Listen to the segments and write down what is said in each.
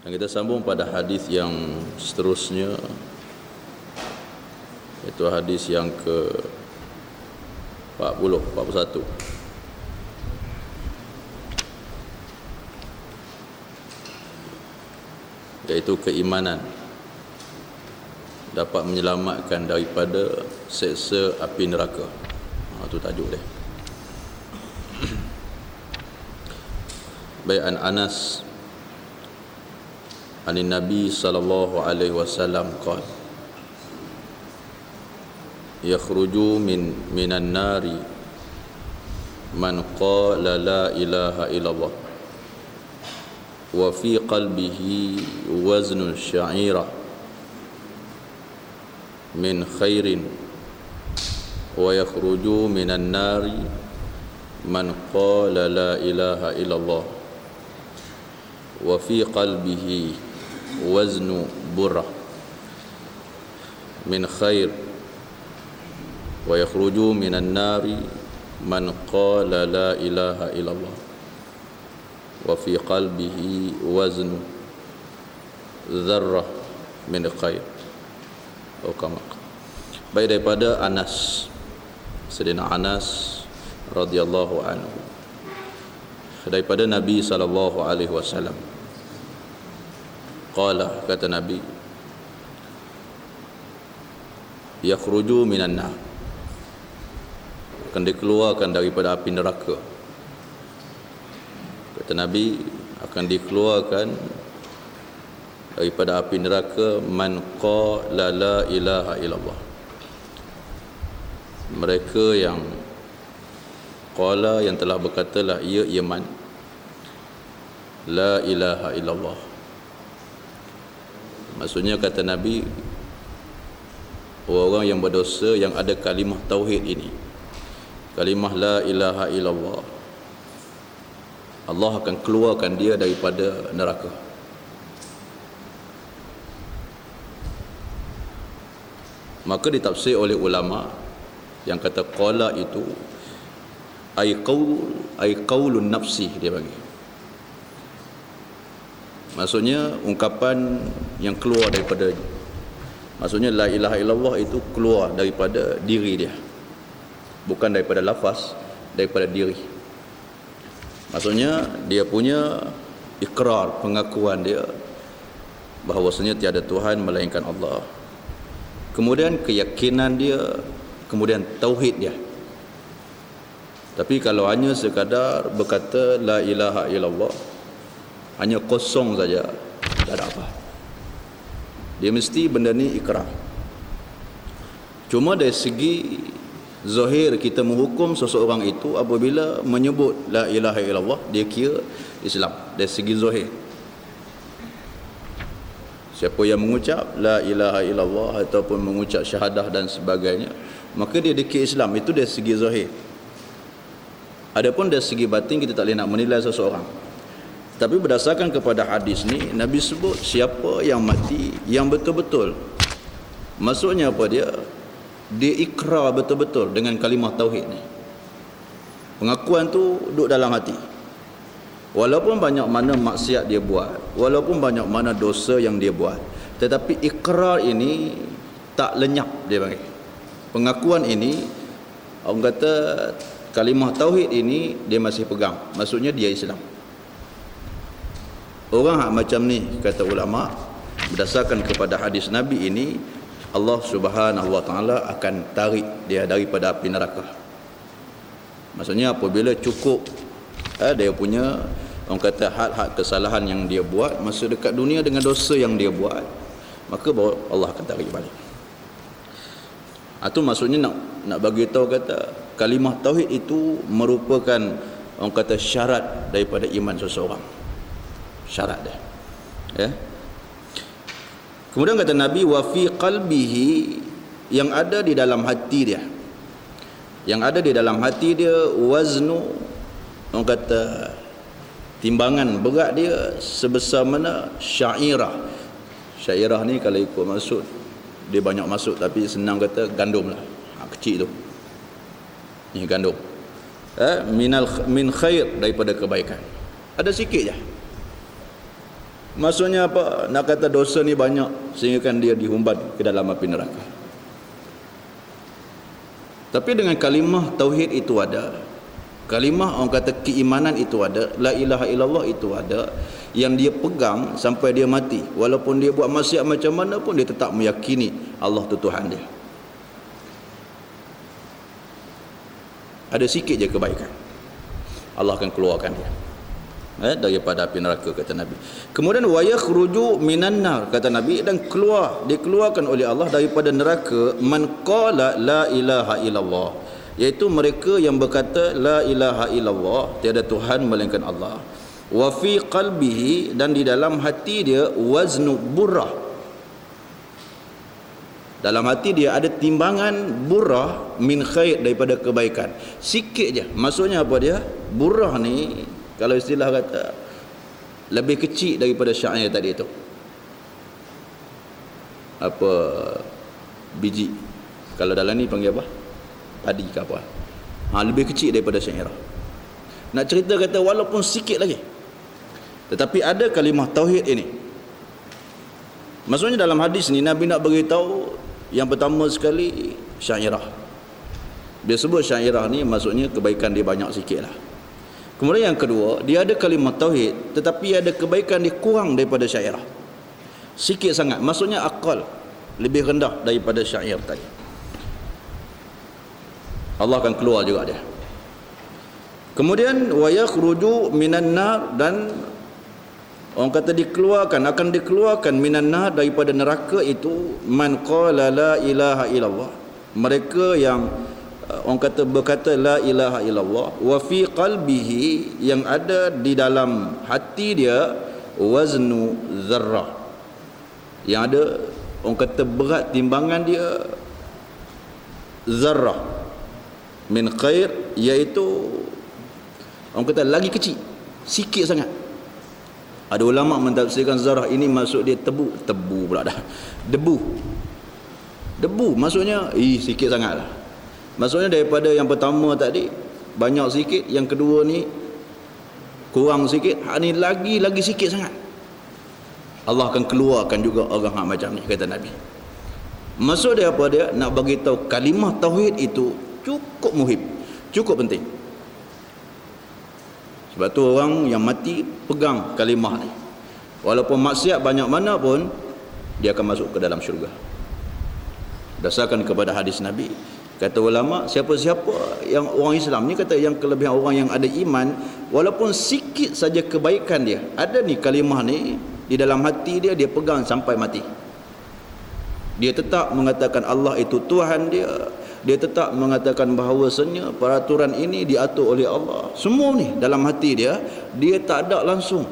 Dan kita sambung pada hadis yang seterusnya, itu hadis yang ke 41, yaitu keimanan dapat menyelamatkan daripada seksa api neraka. Itu tajuk dia. Baik, an Anas an Nabi sallallahu alaihi wasallam qala yakhruju minan nari man qala la ilaha illallah wa fi qalbihi waznu sya'ira min khairin wa yakhruju minan nari man qala la ilaha illallah wa fi qalbihi waznu burrah min khair wa yakhruju minan nari man qala la ilaha illallah wa fi qalbihi waznu dzarrah min khair. Baik, daripada Anas, Sayyidina Anas radhiyallahu anhu, daripada Nabi sallallahu alaihi wasallam, qala, kata Nabi, yakhruju minan nar, akan dikeluarkan daripada api neraka. Kata Nabi, akan dikeluarkan daripada api neraka man qala la ilaha illallah, mereka yang qala, yang telah berkata la ia iman, la ilaha illallah. Maksudnya, kata Nabi, orang yang berdosa yang ada kalimah tauhid ini, kalimah la ilaha illallah, Allah akan keluarkan dia daripada neraka. Maka ditafsir oleh ulama yang kata qala itu ay qaulun nafsi, dia bagi. Maksudnya ungkapan yang keluar daripada, maksudnya la ilaha illallah itu keluar daripada diri dia, bukan daripada lafaz, daripada diri. Maksudnya dia punya ikrar, pengakuan dia bahawasanya tiada Tuhan melainkan Allah, kemudian keyakinan dia, kemudian tauhid dia. Tapi kalau hanya sekadar berkata la ilaha illallah, hanya kosong saja, tak ada apa, dia mesti benda ni ikrar. Cuma dari segi zahir kita menghukum seseorang itu apabila menyebut la ilaha illallah, dia kira Islam dari segi zahir. Siapa yang mengucap la ilaha illallah ataupun mengucap syahadah dan sebagainya, maka dia dikira Islam. Itu dari segi zahir. Adapun dari segi batin, kita tak boleh nak menilai seseorang. Tapi berdasarkan kepada hadis ni, Nabi sebut siapa yang mati yang betul-betul, maksudnya apa, dia ikrar betul-betul dengan kalimah tauhid ni. Pengakuan tu duduk dalam hati, walaupun banyak mana maksiat dia buat, walaupun banyak mana dosa yang dia buat, tetapi ikrar ini tak lenyap, dia panggil. Pengakuan ini, orang kata kalimah tauhid ini dia masih pegang, maksudnya dia Islam. Orang macam ni, kata ulama, berdasarkan kepada hadis Nabi ini, Allah Subhanahu wa taala akan tarik dia daripada api neraka. Maksudnya apabila cukup dia punya, orang kata, had-had kesalahan yang dia buat masa dekat dunia dengan dosa yang dia buat, maka baru Allah akan tarik balik. Itu maksudnya nak bagi tahu, kata kalimah tauhid itu merupakan, orang kata, syarat daripada iman seseorang. Syarat dia, ya. Kemudian kata Nabi, wa fi qalbihi, yang ada di dalam hati dia, yang ada di dalam hati dia, waznu, orang kata timbangan berat dia sebesar mana, syairah. Syairah ni kalau ikut maksud dia banyak masuk, tapi senang kata gandum lah, kecil tu, ni gandum. Min khair, daripada kebaikan, ada sikit je. Maksudnya apa? Nak kata dosa ni banyak sehingga kan dia dihumban ke dalam api neraka. Tapi dengan kalimah tauhid itu ada, kalimah orang kata keimanan itu ada, la ilaha illallah itu ada, yang dia pegang sampai dia mati. Walaupun dia buat maksiat macam mana pun, dia tetap meyakini Allah tu Tuhan dia. Ada sikit je kebaikan, Allah akan keluarkan dia daripada api neraka, kata Nabi. Kemudian wa yakhruju minan nar, kata Nabi, dan dikeluarkan oleh Allah daripada neraka man qala la ilaha illallah, iaitu mereka yang berkata la ilaha illallah, tiada Tuhan melainkan Allah. Wa fi qalbihi, dan di dalam hati dia waznu burrah, dalam hati dia ada timbangan burrah min khair, daripada kebaikan. Sikit je. Maksudnya apa dia? Burrah ni kalau istilah kata lebih kecil daripada syair tadi tu. Apa biji? Kalau dalam ni panggil apa? Padi ke apa? Lebih kecil daripada syair. Nak cerita kata walaupun sikit lagi, tetapi ada kalimah tauhid ini. Maksudnya dalam hadis ni Nabi nak beritahu, yang pertama sekali syairah. Dia sebut syairah ni maksudnya kebaikan dia banyak sikit lah. Kemudian yang kedua, dia ada kalimah tauhid tetapi ada kebaikan dia kurang daripada syairah, sikit sangat. Maksudnya aqal, lebih rendah daripada syair tadi. Allah akan keluar juga dia. Kemudian wa yakhruju minan nar, dan orang kata akan dikeluarkan minan nar, daripada neraka itu man qala la ilaha illallah, mereka yang orang kata berkata la ilaha illallah, wa fi qalbihi, yang ada di dalam hati dia waznu zarrah, yang ada orang kata berat timbangan dia zarrah min khair, iaitu orang kata lagi kecil, sikit sangat. Ada ulama mentafsirkan zarah ini maksud dia tebu pula dah. Debu maksudnya sikit sangatlah. Maksudnya daripada yang pertama tadi banyak sikit, yang kedua ni kurang sikit, ni lagi sikit sangat. Allah akan keluarkan juga orang macam ni, kata Nabi. Maksud dia apa? Dia nak bagi tahu kalimah tauhid itu cukup muhim, cukup penting. Sebab tu orang yang mati pegang kalimah ni, walaupun maksiat banyak mana pun, dia akan masuk ke dalam syurga. Dasarkan kepada hadis Nabi, kata ulama, siapa-siapa yang orang Islam ni, kata yang kelebihan orang yang ada iman, walaupun sikit saja kebaikan dia, ada ni kalimah ni di dalam hati dia, dia pegang sampai mati. Dia tetap mengatakan Allah itu Tuhan dia. Dia tetap mengatakan bahawasanya peraturan ini diatur oleh Allah. Semua ni dalam hati dia, dia tak ada langsung.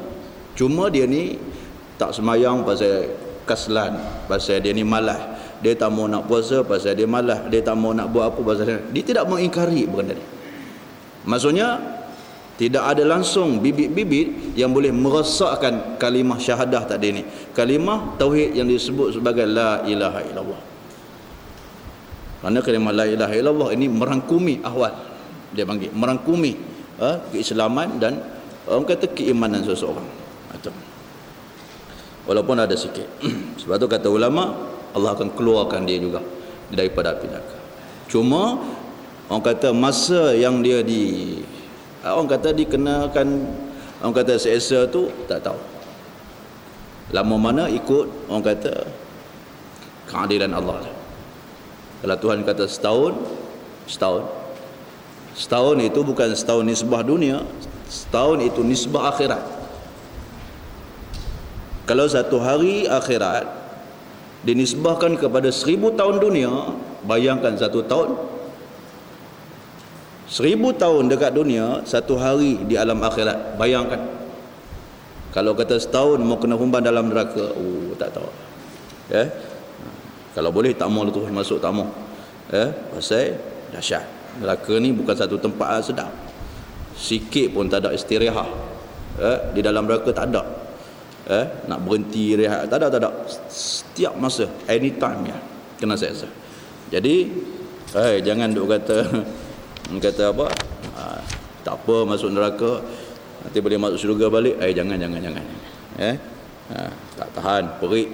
Cuma dia ni tak semayang pasal kaslan, pasal dia ni malas. Dia tak mau nak puasa pasal dia malas. Dia tak mau nak buat apa pasal dia tidak mengingkari benda ni. Maksudnya tidak ada langsung bibit-bibit yang boleh merosakkan kalimah syahadah tadi ni, kalimah tauhid yang disebut sebagai la ilaha illallah. Kerana kalimah la ilaha illallah ini merangkumi ahwal, dia panggil merangkumi keislaman dan orang kata keimanan seseorang. Walaupun ada sikit. Sebab tu kata ulama, Allah akan keluarkan dia juga daripada api neraka. Cuma orang kata masa yang dia orang kata dikenakan, orang kata seksa tu tak tahu lama mana, ikut orang kata keadilan Allah lah. Kalau Tuhan kata setahun itu bukan setahun nisbah dunia, setahun itu nisbah akhirat. Kalau satu hari akhirat dinisbahkan kepada 1000 tahun dunia, bayangkan satu tahun, 1000 tahun dekat dunia, satu hari di alam akhirat. Bayangkan kalau kata setahun mau kena humban dalam neraka, tak tahu. Kalau boleh tak mau tu masuk, tak mau. Pasal dahsyat. Neraka ni bukan satu tempat sedap. Sikit pun tak ada istirahat. Di dalam neraka tak ada. Nak berhenti rehat, tak ada. Setiap masa, anytime ya, kena seksa. Jadi jangan duk kata apa, tak apa masuk neraka nanti boleh masuk syurga balik. Jangan. Tak tahan, perik.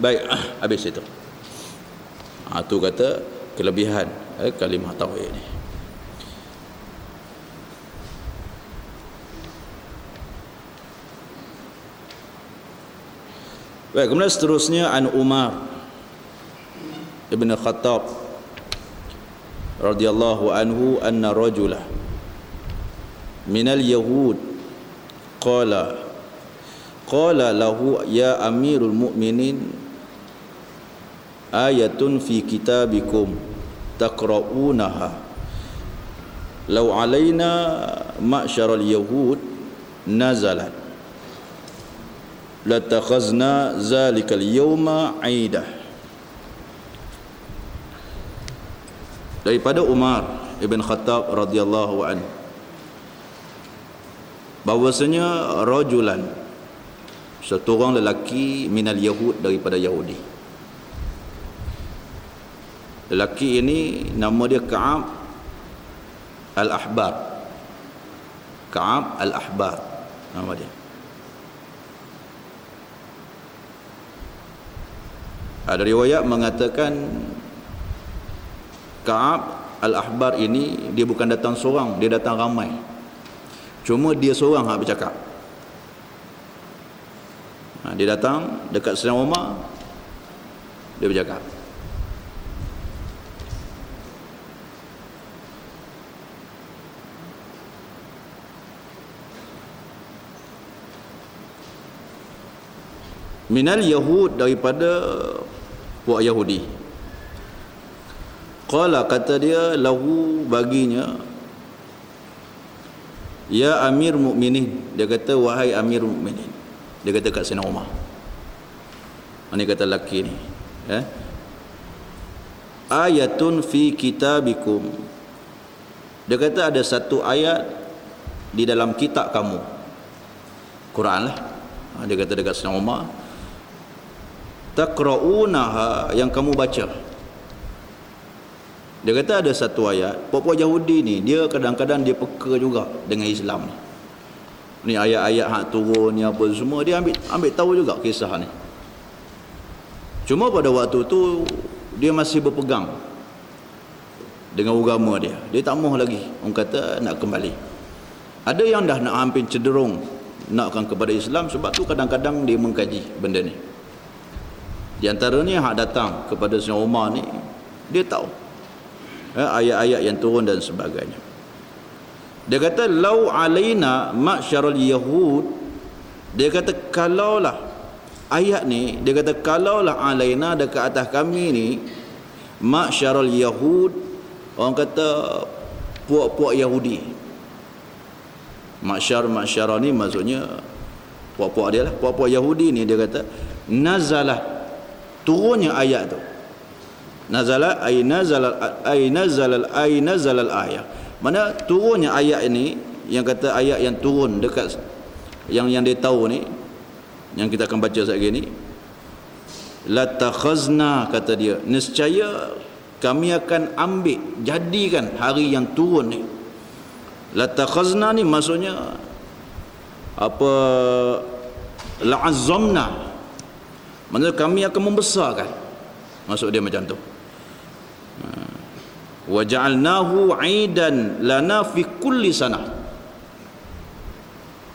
Baik, habis itu. Tu kata kelebihan kalimah tauhid ni. Baik, kemudian seterusnya an Umar Ibn Khattab radhiyallahu anhu anna rajulah minal yahud qala lahu ya amirul mu'minin ayatun fi kitabikum taqra'unaha law alaina ma'syaral yahud nazalat latakhazna zalikal yawma aidah. Daripada Umar Ibn Khattab radhiyallahu anhu bahwasanya rajulan, satu orang lelaki, minal yahud, daripada Yahudi. Lelaki ini nama dia Ka'ab al-Ahbar. Ka'ab al-Ahbar nama dia. Ada riwayat mengatakan Ka'ab al-Ahbar ini dia bukan datang seorang, dia datang ramai. Cuma dia seorang yang bercakap. Dia datang dekat Sayyidina Umar, dia bercakap. Minal Yahud, daripada puak Yahudi. Qala, kata dia, lahu, baginya, ya amir mu'minin, dia kata wahai amir mu'minin. Dia kata kat Sayyidina Umar. Ini kata lelaki ni, ayatun fi kitabikum, dia kata ada satu ayat di dalam kitab kamu, Quran lah. Dia kata dekat Sayyidina Umar, taqra'unaha, yang kamu baca. Dia kata ada satu ayat. Puak-puak Yahudi ni, dia kadang-kadang dia peka juga dengan Islam ni. Ni ayat-ayat hak turun ni apa semua, dia ambil tahu juga kisah ni. Cuma pada waktu tu dia masih berpegang dengan agama dia. Dia tak mahu lagi, orang kata nak kembali. Ada yang dah nak hampir cenderung nakkan kepada Islam, sebab tu kadang-kadang dia mengkaji benda ni. Di antaranya hak datang kepada Sayyidina Umar ni, dia tahu ayat-ayat yang turun dan sebagainya. Dia kata lau alaina ma'syarul yahud, dia kata kalaulah ayat ni, dia kata kalaulah alaina, dekat atas kami ni, ma'syarul yahud, orang kata puak-puak Yahudi. Ma'syar ni maksudnya puak-puak dia lah, puak-puak Yahudi ni, dia kata nazalah, turunnya ayat tu. Nazalah ay nazalal ayat. Mana turunnya ayat ini, yang kata ayat yang turun dekat yang dia tahu ni, yang kita akan baca sekejap ni, latakhazna, kata dia, nescaya kami akan ambil, jadikan hari yang turun ni. Latakhazna ni maksudnya apa, la'azzamna, maksudnya kami akan membesarkan, maksud dia macam tu. Wa ja'alnahu 'aidan lana fi kulli sanah.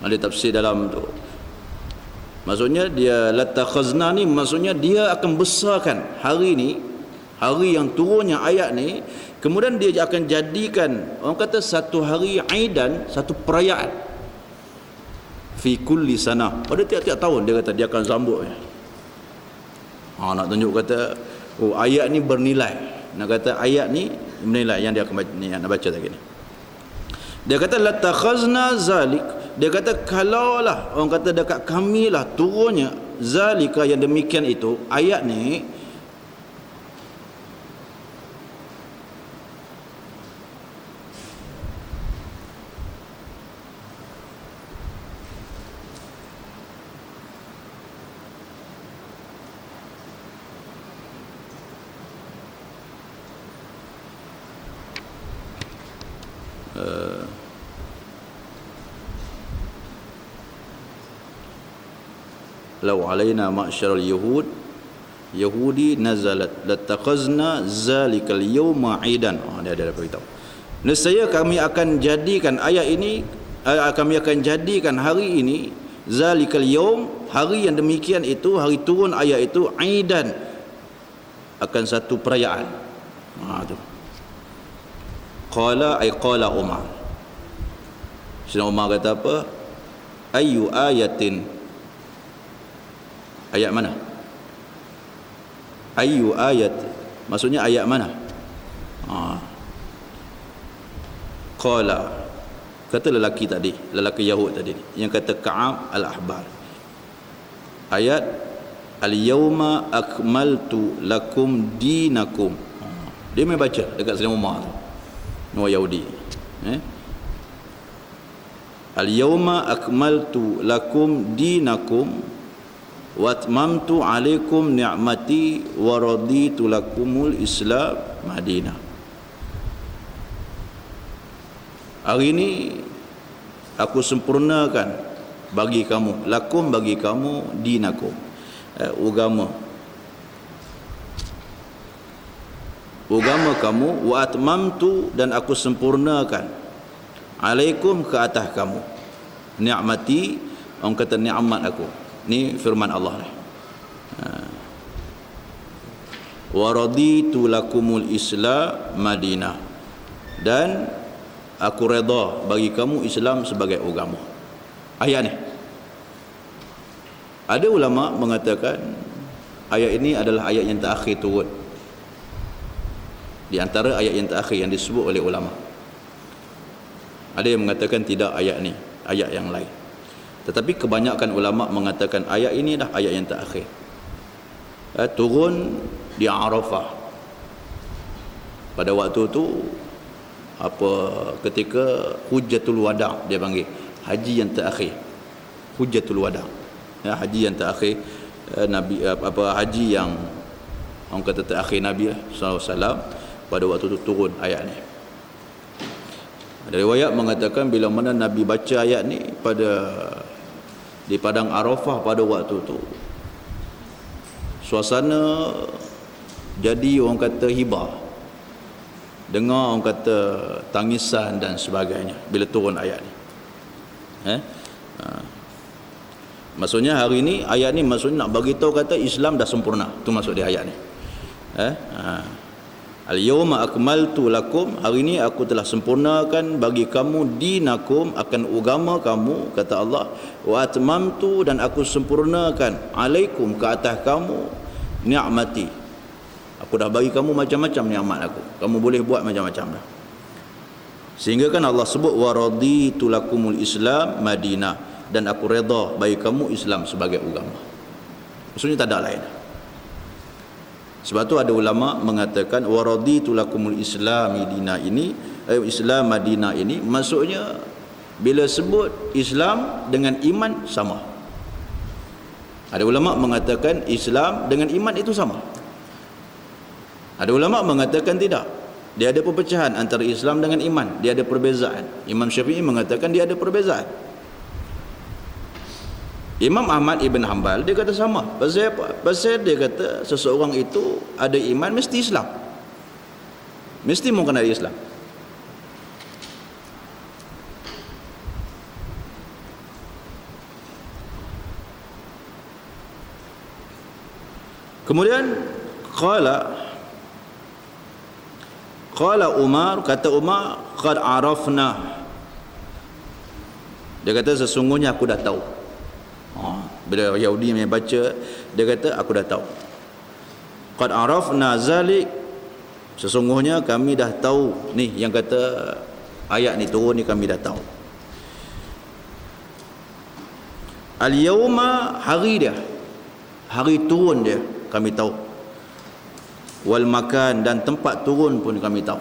Ada tafsir dalam tu, maksudnya dia latakhazna ni, maksudnya dia akan besarkan hari ni, hari yang turunnya ayat ni, kemudian dia akan jadikan, orang kata satu hari aidan, satu perayaan fi kulli sanah, pada tiap-tiap tahun. Dia kata dia akan sambut. Nak tunjuk kata ayat ni bernilai, nak kata ayat ni bernilai, yang dia akan baca, ni yang nak baca lagi ni. Dia kata latakhazna zalik, dia kata kalaulah, orang kata dekat kami lah turunnya zalika, yang demikian itu, ayat ni, law alaina ma'syaral Yahudi nazalat latakhazna zalikal yawma aidan. Dia ada beritahu. Nescaya kami akan jadikan ayat ini, kami akan jadikan hari ini, zalikal yawm, hari yang demikian itu, hari turun ayat itu, aidan, akan satu perayaan. Tu. Qala Umar. Sayyidina Umar kata apa? Ayyu ayatin, ayat mana? Ayyu ayat, maksudnya ayat mana? Qala, kata lelaki Yahud tadi yang kata Ka'ab al-Ahbar, ayat al-yawma akmaltu lakum dinakum. Dia mai baca dekat Sayyidina Umar tu, orang Yahudi. Al-yawma akmaltu lakum dinakum wa atmamtu alaikum ni'mati wa raditu lakumul Islam Madinah. Hari ini aku sempurnakan bagi kamu, lakum bagi kamu, dinakum, agama kamu, wa atmamtu, dan aku sempurnakan, alaikum, ke atas kamu, ni'mati, orang kata nikmat aku. Ni firman Allah lah. Wa raditu lakumul Islam Madinah, dan aku redha bagi kamu Islam sebagai agama. Ayat ni, ada ulama mengatakan ayat ini adalah ayat yang terakhir turun, di antara ayat yang terakhir yang disebut oleh ulama. Ada yang mengatakan tidak, ayat ni ayat yang lain. Tetapi kebanyakan ulama mengatakan ayat ini dah ayat yang terakhir, turun di Arafah. Pada waktu tu ketika Hujjatul Wada', dia panggil haji yang terakhir, Hujjatul Wada', haji yang terakhir, Nabi, haji yang orang kata terakhir Nabi sallallahu alaihi wasallam. Pada waktu tu turun ayat ni. Ada riwayat mengatakan bila mana Nabi baca ayat ni di padang Arafah pada waktu tu, suasana jadi orang kata hibah, dengar orang kata tangisan dan sebagainya bila turun ayat ni. Maksudnya hari ni ayat ni maksudnya nak bagi tahu kata Islam dah sempurna. Tu maksud dia ayat ni. Al-yawma akmaltu lakum, hari ini aku telah sempurnakan bagi kamu dinakum, akan agama kamu, kata Allah, wa atmamtu, dan aku sempurnakan, alaikum, ke atas kamu, ni'mati, aku dah bagi kamu macam-macam nikmat aku, kamu boleh buat macam-macam dah. Sehingga kan Allah sebut wa raditu lakumul Islam Madinah, dan aku redha bagi kamu Islam sebagai agama. Maksudnya tak ada lain. Sebab tu ada ulama mengatakan wa raditu lakumul Islam Madinah ini, Islam Madinah ini maksudnya bila sebut Islam dengan iman sama. Ada ulama mengatakan Islam dengan iman itu sama. Ada ulama mengatakan tidak. Dia ada perpecahan antara Islam dengan iman, dia ada perbezaan. Imam Syafi'i mengatakan dia ada perbezaan. Imam Ahmad Ibn Hanbal dia kata sama. Pasal apa? Pasal dia kata seseorang itu ada iman mesti Islam, mesti mengenal Islam. Kemudian qala Umar, kata Umar, qad arafna, dia kata sesungguhnya aku dah tahu. Bila Yahudi yang baca, dia kata aku dah tahu. Qad arafna zalik, sesungguhnya kami dah tahu ni, yang kata ayat ni turun ni kami dah tahu. Al-yawma, hari dia, hari turun dia kami tahu. Wal makan, dan tempat turun pun kami tahu.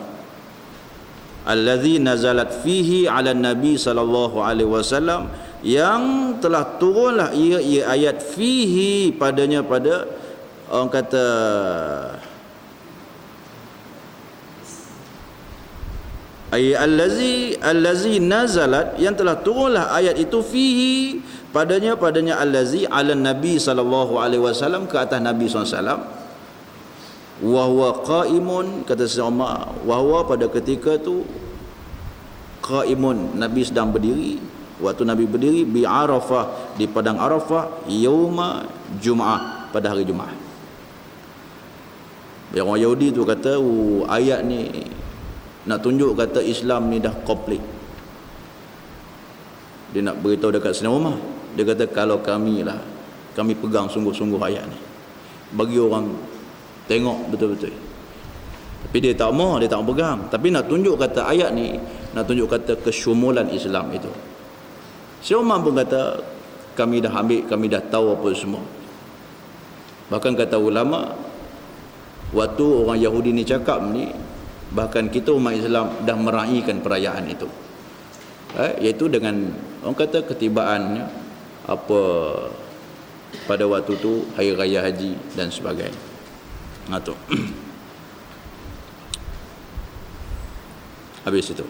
Allazi nazalat fihi ala nabi sallallahu alaihi wasallam, yang telah turunlah ia ayat fihi padanya, pada orang kata ay allazi nazalat, yang telah turunlah ayat itu, fihi, padanya allazi ala nabi sallallahu alaihi wasallam, ke atas nabi SAW, wa huwa qaimun, kata Sayyidina Umar, wa huwa, pada ketika tu, qaimun, nabi sedang berdiri, waktu nabi berdiri, bi Arafah, di padang Arafah, yauma Jumaah, pada hari Jumaat. Yang orang Yahudi tu kata, ayat ni nak tunjuk kata Islam ni dah komplit. Dia nak beritahu dekat Sayyidina Umar, dia kata kalau kami pegang sungguh-sungguh ayat ni, bagi orang tengok betul-betul. Tapi dia tak mau pegang, tapi nak tunjuk kata ayat ni, nak tunjuk kata kesyumulan Islam itu. Sayyidina Umar pun kata, kami dah ambil, kami dah tahu apa semua. Bahkan kata ulama, waktu orang Yahudi ni cakap ni, bahkan kita umat Islam dah meraihkan perayaan itu, iaitu dengan orang kata ketibaannya apa pada waktu tu, hari raya haji dan sebagainya. Tu habis itu.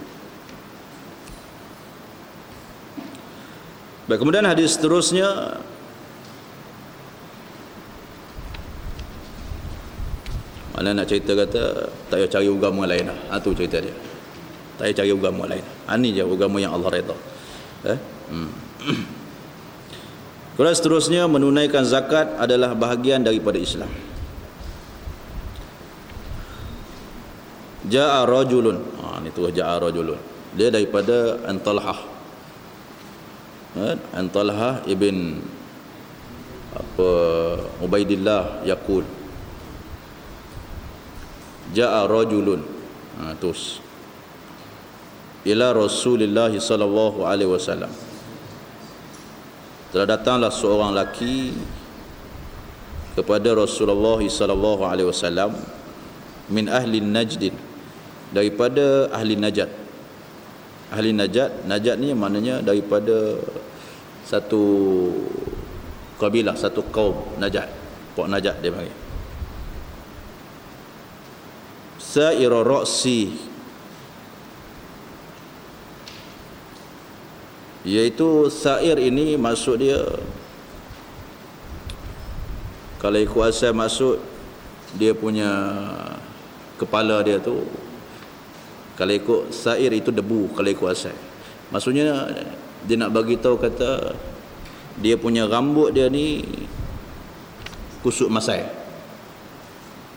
Baik, kemudian hadis seterusnya, mana nak cerita kata tak payah cari agama lain dah. Tu cerita dia. Tak payah cari agama lain. Ini je agama yang Allah redha. Kemudian seterusnya, menunaikan zakat adalah bahagian daripada Islam. Ja'a rajulun. Ni tu ja'a rajulun. Dia daripada Antalhah. Antalhah ibn Ubaidillah yaqul, ja'a rajulun, terus ila Rasulillah sallallahu alaihi wasallam, telah datanglah seorang lelaki kepada Rasulullah sallallahu alaihi wasallam, min ahli Najd, daripada ahli Najd. Ahli Najd ni maknanya daripada satu kabilah, satu kaum Najd, Pok Najd dia panggil. Sa'ir ra'si, iaitu sa'ir ini maksud dia, kalau ikut asal maksud dia punya kepala dia tu, kalau ikut sa'ir itu debu, kalau ikut asal maksudnya dia nak bagi tahu kata dia punya rambut dia ni kusut masai,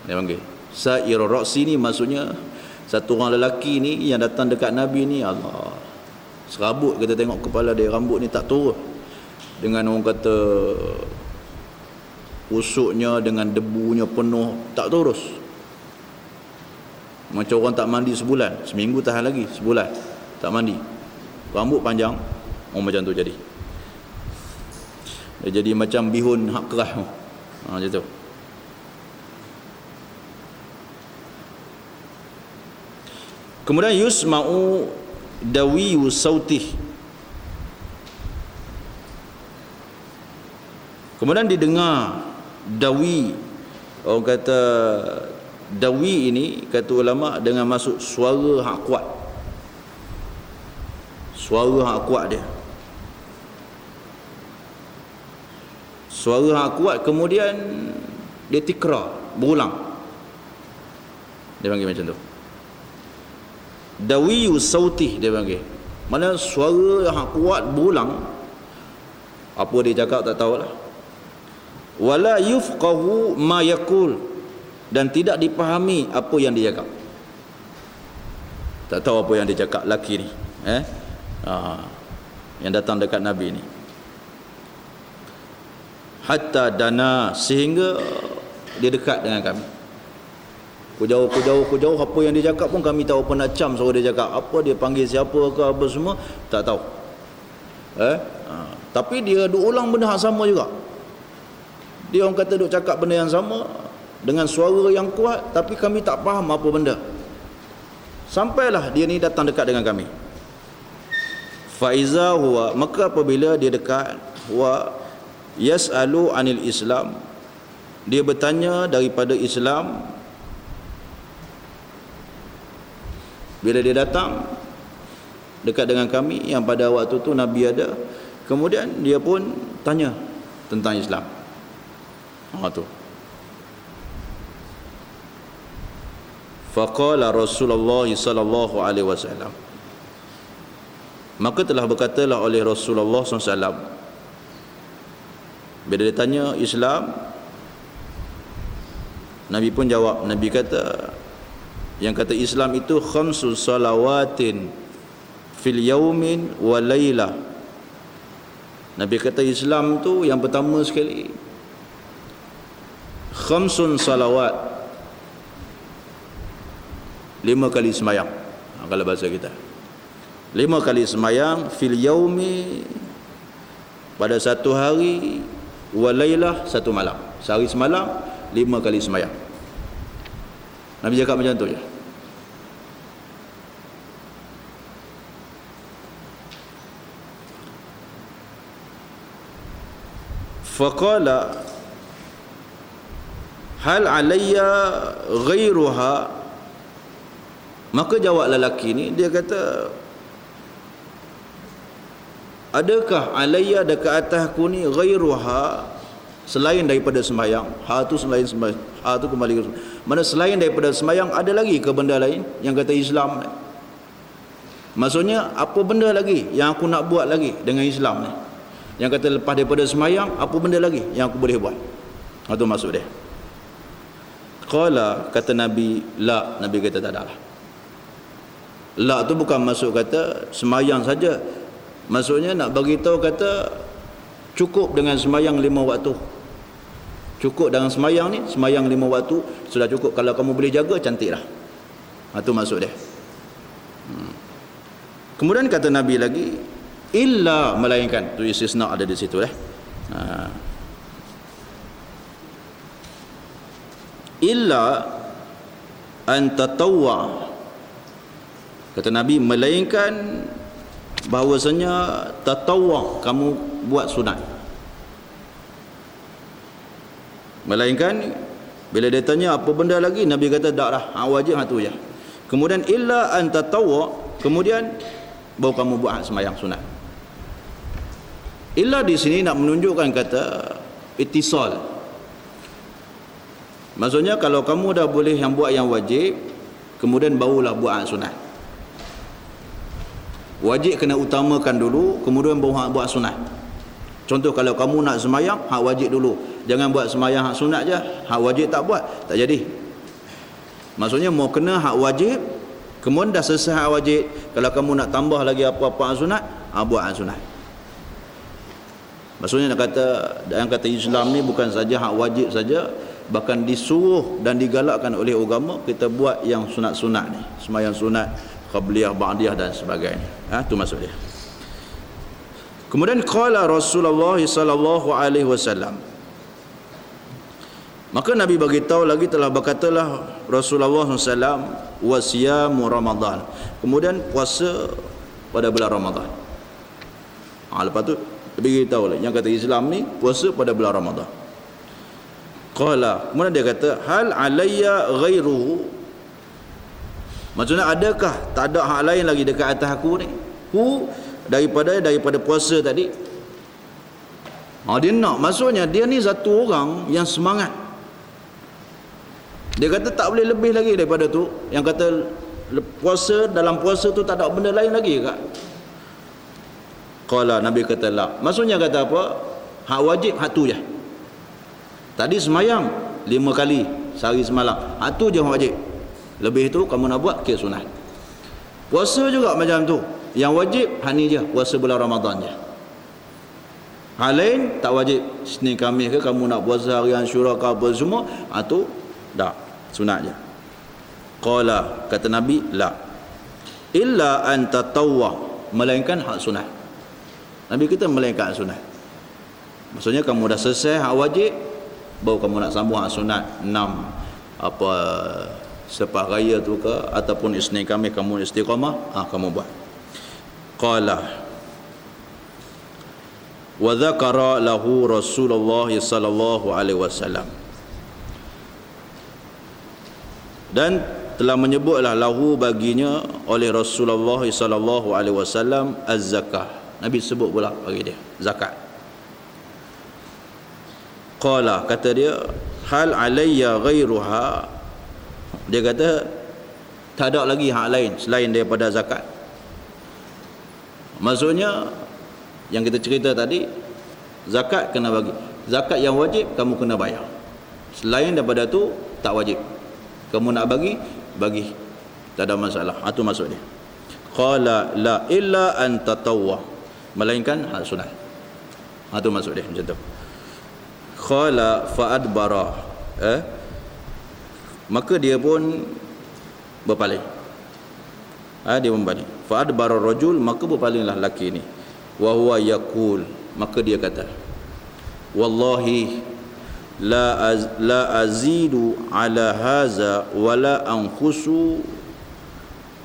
dia panggil sa'ir ra'si. Ni maksudnya satu orang lelaki ni yang datang dekat Nabi ni, Allah, serabut kita tengok kepala dia, rambut ni tak turun, dengan orang kata kusutnya dengan debunya penuh, tak terus, macam orang tak mandi sebulan, seminggu tahan lagi, sebulan tak mandi, rambut panjang, orang macam tu jadi. Dia jadi macam bihun hak kerah. Macam tu. Kemudian yusma'u dawiyu sautih, kemudian didengar dawi. Orang kata dawi ini, kata ulama, dengan maksud suara hak kuat, suara hak kuat dia, suara hak kuat, kemudian dia tikrar, berulang, dia panggil macam tu. Dawiyu sautih dia panggil, mana suara yang kuat berulang. Apa dia cakap tak tahulah. Wala yufqahu ma yaqul, dan tidak dipahami apa yang dia cakap. Tak tahu apa yang dia cakap lelaki ni, yang datang dekat Nabi ni. Hatta dana, sehingga dia dekat dengan kami. Ku jauh apa yang dia cakap pun kami tahu apa nak cam suara dia cakap apa, dia panggil siapa ke apa semua tak tahu. Tapi dia duk ulang benda yang sama juga. Dia orang kata duk cakap benda yang sama dengan suara yang kuat, tapi kami tak faham apa benda. Sampailah dia ni datang dekat dengan kami. Faiza huwa, maka apabila dia dekat, wa yas'alu anil Islam, dia bertanya daripada Islam. Bila dia datang, dekat dengan kami yang pada waktu tu Nabi ada. Kemudian dia pun tanya tentang Islam. Tu. Faqala Rasulullah sallallahu alaihi wasallam, maka telah berkatalah oleh Rasulullah SAW, bila dia tanya Islam, Nabi pun jawab. Nabi kata, yang kata Islam itu khamsu salawatin fil yaumin wa laylah. Nabi kata Islam tu yang pertama sekali khamsun salawat, 5 kali semayang. Kalau bahasa kita 5 kali semayang fil yaumi, pada satu hari, walailah, satu malam, sehari semalam 5 kali semayang. Nabi cakap macam tu je. Faqala hal alayya ghairuha, maka jawab lelaki ni, dia kata, adakah alayya, dekat atasku ni, ghairuha, selain daripada sembahyang. Ha tu selain sembahyang, ha tu kembali ke mana, selain daripada sembahyang ada lagi ke benda lain yang kata Islam ni? Maksudnya apa benda lagi yang aku nak buat lagi dengan Islam ni? Yang kata lepas daripada sembahyang, apa benda lagi yang aku boleh buat? Ha tu maksud dia. Qala, kata Nabi, la, Nabi kata tak ada lah. La tu bukan maksud kata semayang saja. Maksudnya nak bagi tahu kata cukup dengan semayang 5 waktu. Cukup dengan semayang ni, semayang 5 waktu sudah cukup. Kalau kamu boleh jaga, cantiklah. Itu maksud dia. Kemudian kata Nabi lagi, illa, melainkan, tu istisna ada di situ illa an tatawwa, kata Nabi, melainkan bahawasanya tatawwa, kamu buat sunat. Melainkan bila dia tanya apa benda lagi, Nabi kata tak dah, wajib tu je. Kemudian illa an tatawwa, kemudian baru kamu buat sembahyang sunat. Illa di sini nak menunjukkan kata ittisal. Maksudnya kalau kamu dah boleh yang buat yang wajib, kemudian barulah buat sunat. Wajib kena utamakan dulu, kemudian baru buat sunat. Contoh kalau kamu nak semayang, hak wajib dulu. Jangan buat semayang hak sunat je, hak wajib tak buat, tak jadi. Maksudnya mau kena hak wajib, kemudian dah selesai hak wajib, kalau kamu nak tambah lagi apa-apa hak sunat, buat hak sunat. Maksudnya nak kata, yang kata Islam ni bukan saja hak wajib saja, bahkan disuruh dan digalakkan oleh agama kita buat yang sunat-sunat ni, semayang sunat, qabliyah, ba'diyah dan sebagainya. Tu maksud dia. Kemudian qala Rasulullah sallallahu alaihi wasallam, maka Nabi bagi tahu lagi, telah berkatalah Rasulullah SAW, wasiyamu Ramadan, kemudian puasa pada bulan Ramadan. Lepas tu bagi tahu lah yang kata Islam ni puasa pada bulan Ramadan. Qala, kemudian dia kata, hal alayya ghairuhu, maksudnya adakah tak ada hak lain lagi dekat atas aku ni, daripada puasa tadi. Dia nak, maksudnya dia ni satu orang yang semangat. Dia kata tak boleh lebih lagi daripada tu. Yang kata puasa, dalam puasa tu tak ada benda lain lagi kak? Qala, Nabi kata la. Maksudnya kata apa? Hak wajib hak tu je. Tadi semayang 5 kali sehari semalam, hak tu je hak wajib. Lebih tu kamu nak buat kira sunat. Puasa juga macam tu. Yang wajib hak ni je, puasa bulan Ramadan je. Hal lain tak wajib. Senin Khamis ke kamu nak puasa hari Ashura ke apa semua, tu tak, sunat je. Qala, kata Nabi, la illa an tatawwa, melainkan hak sunat. Nabi kita melainkan hak sunat. Maksudnya kamu dah selesai hak wajib, baru kamu nak sambung hak sunat 6 apa selepas raya tu ke, ataupun Isnin Khamis kamu istiqamah, kamu buat. Qala wa dzakara lahu Rasulullah sallallahu alaihi wasallam, dan telah menyebutlah lahu baginya oleh Rasulullah sallallahu alaihi wasallam az-zakah. Nabi sebut pula bagi dia zakat. Qala, kata dia, hal alayya ghairuha. Dia kata tak ada lagi hak lain selain daripada zakat. Maksudnya yang kita cerita tadi, zakat kena bagi. Zakat yang wajib kamu kena bayar. Selain daripada tu tak wajib. Kamu nak bagi, bagi. Tak ada masalah. Itu maksud dia. Qala la illa an tatawwa. Melainkan hak sunat. Itu maksud dia macam tu. Qala fa adbara. Maka dia pun berpaling. Dia berpaling. Fa adbara rajul, maka berpalinglah lelaki ni. Wa huwa yaqul, maka dia kata, wallahi la azidu ala haza wala anqusu.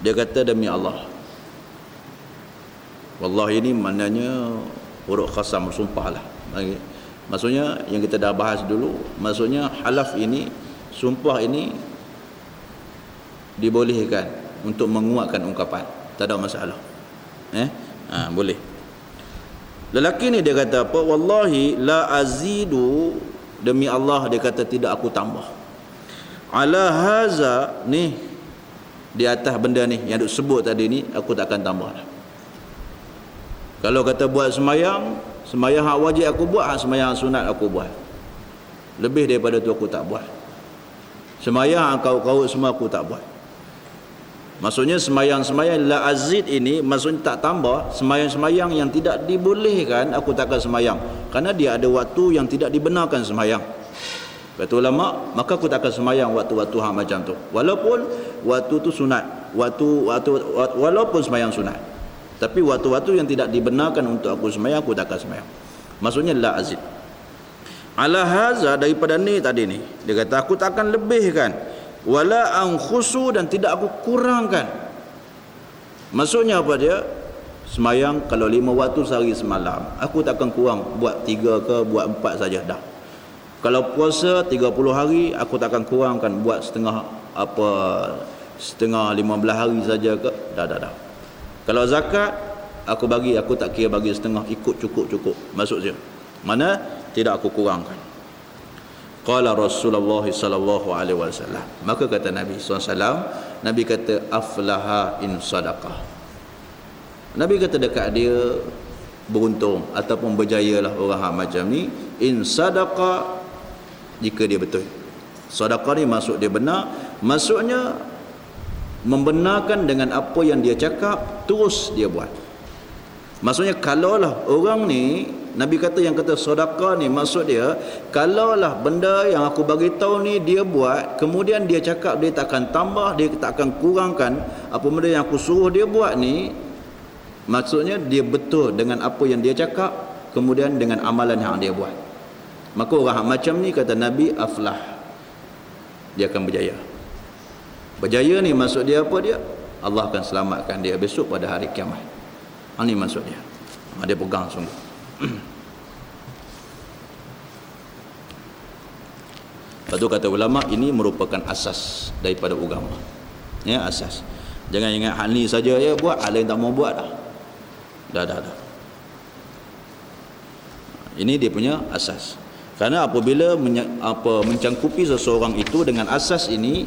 Dia kata demi Allah. Wallahi ini maknanya huruf qasam, sumpah lah. Maksudnya yang kita dah bahas dulu, maksudnya halaf ini, sumpah ini dibolehkan untuk menguatkan ungkapan, tak ada masalah. Boleh. Lelaki ni dia kata apa? Wallahi la azidu, demi Allah dia kata tidak aku tambah. Ala haza, ni di atas benda ni yang duk sebut tadi ni, aku tak akan tambah dah. Kalau kata buat semayang hak wajib aku buat, hak semayang sunat aku buat. Lebih daripada tu aku tak buat. Semayang kau semua aku tak buat. Maksudnya semayang-semayang la azid ini maksudnya tak tambah. Semayang-semayang yang tidak dibolehkan aku takkan semayang, kerana dia ada waktu yang tidak dibenarkan semayang. Kata ulama, maka aku takkan semayang waktu-waktu hang macam tu, walaupun waktu tu sunat, walaupun semayang sunat, tapi waktu-waktu yang tidak dibenarkan untuk aku semayang, aku takkan semayang. Maksudnya la azid. Ala haza, daripada ni tadi ni, dia kata aku takkan lebihkan, wala anqusu, dan tidak aku kurangkan. Maksudnya apa dia? Semayang kalau 5 waktu sehari semalam, aku takkan kurang buat 3 ke buat 4 saja dah. Kalau puasa 30 hari, aku takkan kurangkan buat setengah 15 hari saja ke, dah. Kalau zakat aku bagi, aku tak kira bagi setengah, ikut cukup. Maksud dia mana tidak aku kurangkan. Qala Rasulullah sallallahu alaihi wasallam, maka kata Nabi SAW, Nabi kata aflaha in sadaqah. Nabi kata dekat dia, beruntung ataupun berjayalah orang macam ni in sadaqah, jika dia betul. Sedekah ni maksud dia benar, maksudnya membenarkan dengan apa yang dia cakap, terus dia buat. Maksudnya kalaulah orang ni, Nabi kata yang kata sedekah ni, maksud dia kalaulah benda yang aku bagi tahu ni dia buat, kemudian dia cakap dia tak akan tambah, dia tak akan kurangkan apa benda yang aku suruh dia buat ni, maksudnya dia betul dengan apa yang dia cakap, kemudian dengan amalan yang dia buat. Maka orang macam ni kata Nabi aflah, dia akan berjaya. Berjaya ni maksud dia apa dia? Allah akan selamatkan dia besok pada hari kiamat. Ini maksud dia. Dia pegang sungguh. Lepas tu kata ulama, ini merupakan asas daripada agama. Ya, asas. Jangan ingat hal ni saja ya buat, hal lain tak mau buat dah. Dah. Ini dia punya asas. Kerana apabila mencangkupi seseorang itu dengan asas ini,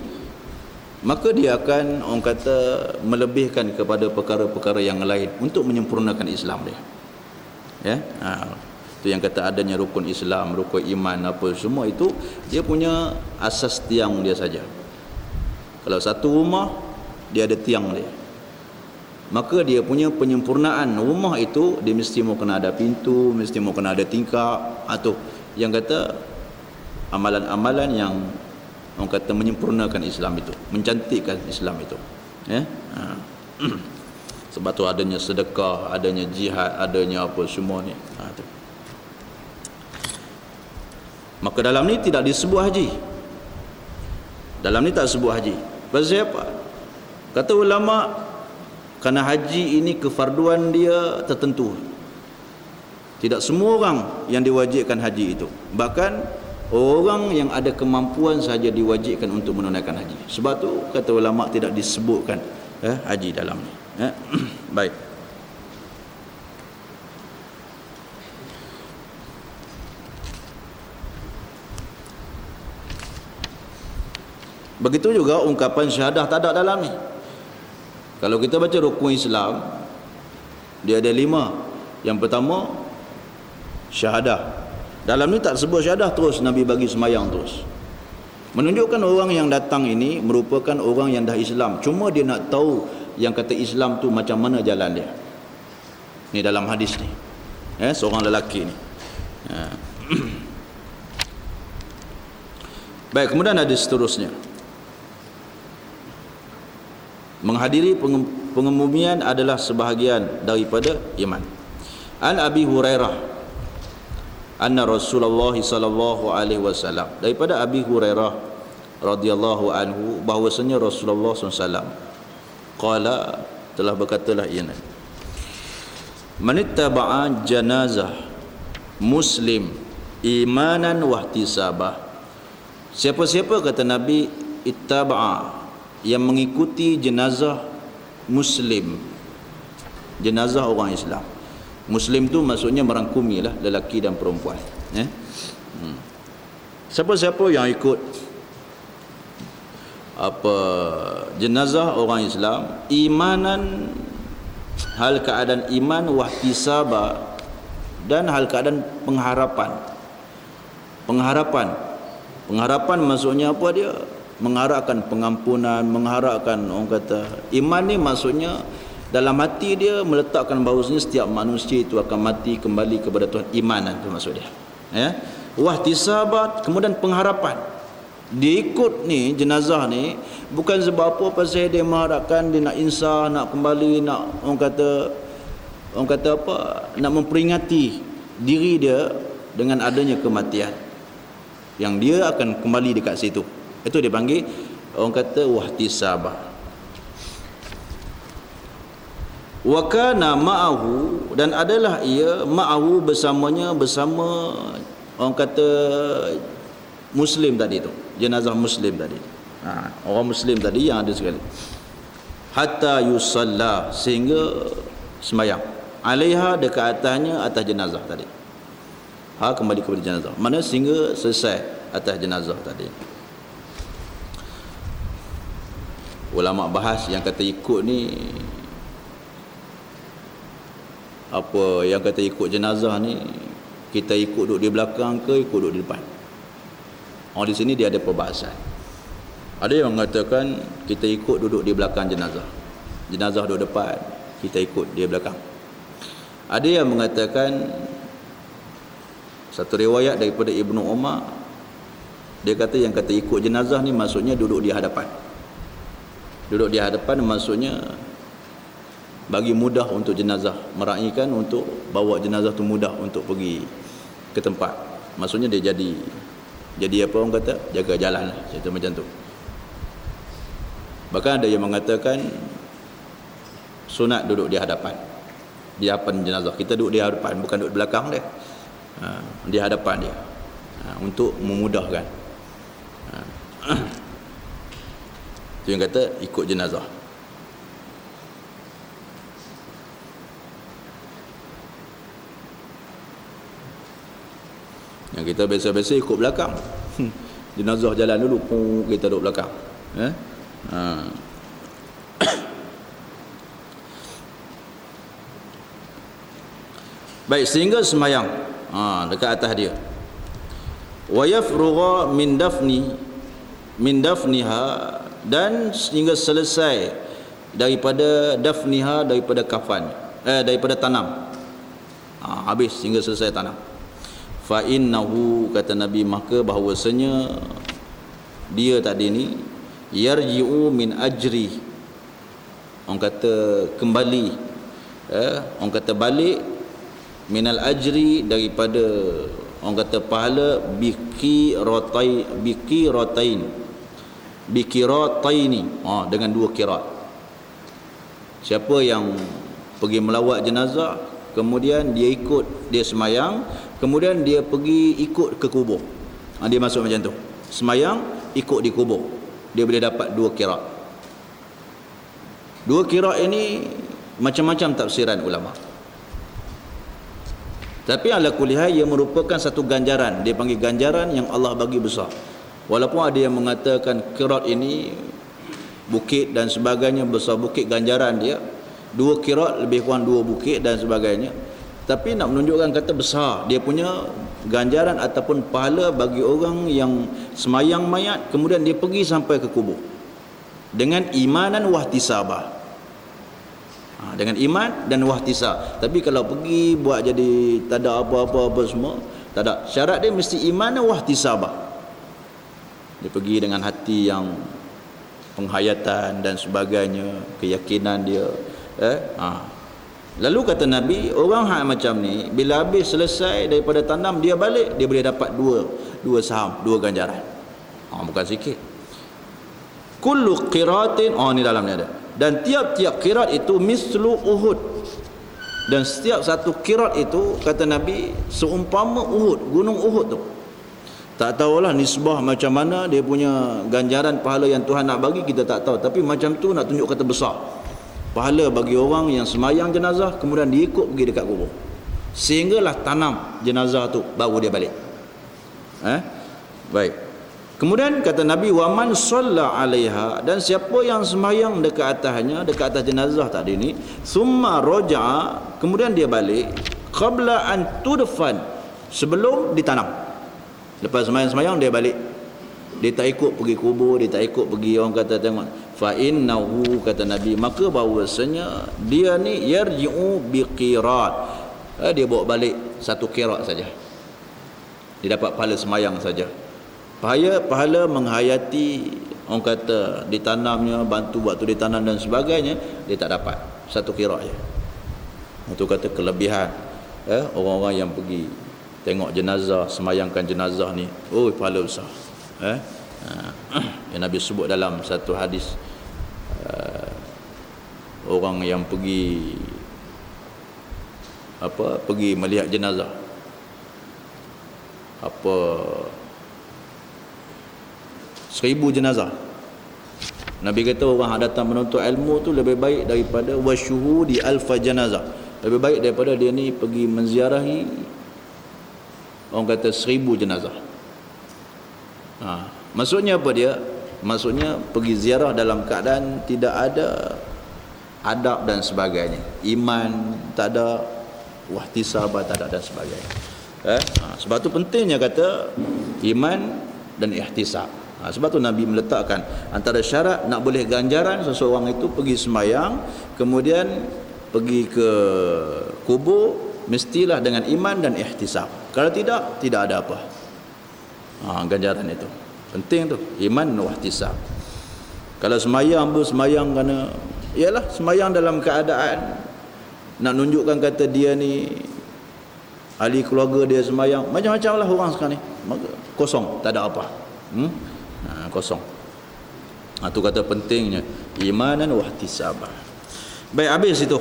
maka dia akan, orang kata, melebihkan kepada perkara-perkara yang lain untuk menyempurnakan Islam dia. Ya, itu yang kata adanya rukun Islam, rukun iman, apa semua itu dia punya asas tiang dia saja. Kalau satu rumah dia ada tiang dia, maka dia punya penyempurnaan rumah itu dia mesti mau kena ada pintu, mesti mau kena ada tingkap, atau yang kata amalan-amalan yang orang kata menyempurnakan Islam itu, mencantikkan Islam itu. Ya. Sebab tu adanya sedekah, adanya jihad, adanya apa semua ni. Tu. Maka dalam ni tidak disebut haji. Dalam ni tak sebut haji. Pasal apa? Kata ulama, kerana haji ini kefarduan dia tertentu. Tidak semua orang yang diwajibkan haji itu. Bahkan Orang yang ada kemampuan saja diwajibkan untuk menunaikan haji. Sebab tu kata ulama tidak disebutkan haji dalam ni. Baik. Begitu juga ungkapan syahadah tak ada dalam ni. Kalau kita baca rukun Islam, dia ada 5. Yang pertama syahadah. Dalam ni tak sebut syahadah, terus Nabi bagi semayang terus. Menunjukkan orang yang datang ini merupakan orang yang dah Islam. Cuma dia nak tahu yang kata Islam tu macam mana jalan dia. Ni dalam hadis ni. Seorang lelaki ni. Baik, kemudian ada seterusnya. Menghadiri pengebumian adalah sebahagian daripada iman. An Abi Hurairah anna Rasulullah sallallahu alaihi wasallam, daripada Abi Hurairah radhiyallahu anhu bahwasanya Rasulullah SAW qala, telah berkatalah ia, man ittaba'a janazah muslim imanan wa ihtisabah, siapa-siapa kata Nabi ittaba'a, yang mengikuti jenazah muslim, jenazah orang Islam. Muslim tu maksudnya merangkumilah lelaki dan perempuan. Siapa-siapa yang ikut jenazah orang Islam imanan, hal keadaan iman, wahtisaba, dan hal keadaan pengharapan maksudnya apa dia? Mengharapkan pengampunan, mengharapkan, orang kata iman ni maksudnya dalam hati dia meletakkan bahawasanya setiap manusia itu akan mati kembali kepada Tuhan. Imanan tu maksud dia. Wahtisabat, kemudian pengharapan. Dia ikut ni jenazah ni bukan sebab apa, pasal dia mengharapkan dia nak insaf, nak kembali, nak orang kata apa, nak memperingati diri dia dengan adanya kematian, yang dia akan kembali dekat situ. Itu dia panggil orang kata wahtisabah. Wa kana ma'ahu, dan adalah ia ma'ahu bersamanya, bersama orang kata muslim tadi tu, jenazah muslim tadi. Orang muslim tadi yang ada sekali. Hatta yusalla, sehingga semayang. Alaiha, dekat atasnya, atas jenazah tadi. Kembali kepada jenazah. Mana sehingga selesai atas jenazah tadi. Ulama bahas yang kata ikut ni, apa yang kata ikut jenazah ni, kita ikut duduk di belakang ke ikut duduk di depan? Di sini dia ada perbahasan. Ada yang mengatakan kita ikut duduk di belakang jenazah, jenazah duduk depan, kita ikut dia belakang. Ada yang mengatakan, satu riwayat daripada Ibnu Umar, dia kata yang kata ikut jenazah ni maksudnya duduk di hadapan. Duduk di hadapan maksudnya bagi mudah untuk jenazah, meraihkan untuk bawa jenazah tu mudah untuk pergi ke tempat. Maksudnya dia jadi apa orang kata, jaga jalan lah, cerita macam tu. Bahkan ada yang mengatakan sunat duduk di hadapan jenazah. Kita duduk di hadapan, bukan duduk di belakang dia, di hadapan dia, untuk memudahkan. Itu yang kata ikut jenazah. Yang kita biasa-biasa ikut belakang. Jenazah jalan dulu, kita duduk belakang. Baik, sehingga semayang dekat atas dia. Wa yafrugha min dafniha, dan sehingga selesai daripada dafniha, daripada kafan, daripada tanam. Habis sehingga selesai tanam. Fa innahu, kata Nabi, maka bahawasanya dia tadi ni yarji'u min ajri, orang kata kembali, orang kata balik, minal ajri, daripada orang kata pahala, bikirataini, dengan 2 kirat. Siapa yang pergi melawat jenazah, kemudian dia ikut, dia semayang, kemudian dia pergi ikut ke kubur, Dia masuk macam tu. Semayang ikut di kubur, dia boleh dapat 2 qiraat. 2 qiraat ini macam-macam tafsiran ulama. Tapi ala kulli hal ia merupakan satu ganjaran. Dia panggil ganjaran yang Allah bagi besar. Walaupun ada yang mengatakan qiraat ini bukit dan sebagainya, besar bukit ganjaran dia, 2 qiraat lebih kurang 2 bukit dan sebagainya. Tapi nak menunjukkan kata besar dia punya ganjaran ataupun pahala bagi orang yang semayang mayat kemudian dia pergi sampai ke kubur dengan imanan wahtisabah. Dengan iman dan wahtisab. Tapi kalau pergi buat jadi tak ada apa-apa semua, tak ada. Syarat dia mesti iman dan wahtisabah. Dia pergi dengan hati yang penghayatan dan sebagainya, keyakinan dia. Lalu kata Nabi, orang hak macam ni bila habis selesai daripada tanam dia balik, dia boleh dapat dua saham, 2 ganjaran. Bukan sikit. Kullu qiratin, ni dalam ni ada. Dan tiap-tiap qiraat itu mislu Uhud. Dan setiap satu qiraat itu kata Nabi seumpama Uhud, gunung Uhud tu. Tak tahulah nisbah macam mana dia punya ganjaran pahala yang Tuhan nak bagi, kita tak tahu. Tapi macam tu nak tunjuk kata besar pahala bagi orang yang semayang jenazah kemudian dia ikut pergi dekat kubur, sehinggalah tanam jenazah tu baru dia balik. Baik. Kemudian kata Nabi, waman shalla 'alaiha, dan siapa yang semayang dekat atasnya, dekat atas jenazah tadi ni, summa raja'a, kemudian dia balik, qabla an tudfan, sebelum ditanam. Lepas semayang dia balik, dia tak ikut pergi kubur, dia tak ikut pergi orang kata tengok, fa innahu, kata Nabi, maka bahawasanya dia ni yarji'u biqirat, dia bawa balik 1 qiraat saja, dia dapat pahala semayang saja. Pahala menghayati orang kata ditanamnya, bantu waktu ditanam dan sebagainya, dia tak dapat 1 qiraat je. Itu kata kelebihan orang-orang yang pergi tengok jenazah, semayangkan jenazah ni, pahala besar. Yang Nabi sebut dalam satu hadis, orang yang pergi melihat jenazah, 1000 jenazah. Nabi kata orang yang datang menuntut ilmu tu lebih baik daripada wasyuhudi alfa jenazah, lebih baik daripada dia ni pergi menziarahi orang kata 1000 jenazah. Maksudnya apa dia? Maksudnya pergi ziarah dalam keadaan tidak ada adab dan sebagainya, iman tak ada, wahtisabah tak ada dan sebagainya. Sebab tu pentingnya kata iman dan ihtisab. Sebab tu Nabi meletakkan antara syarat nak boleh ganjaran seseorang itu pergi semayang kemudian pergi ke kubur, mestilah dengan iman dan ihtisab. Kalau tidak ada apa ganjaran itu. Penting tu, iman dan ihtisab. Kalau semayang kerana ialah semayang dalam keadaan nak nunjukkan kata dia ni ahli keluarga dia semayang, macam-macam lah orang sekarang ni, kosong, tak ada apa. Kosong. Tu kata pentingnya imanan wa ihtisabah. Baik, habis itu.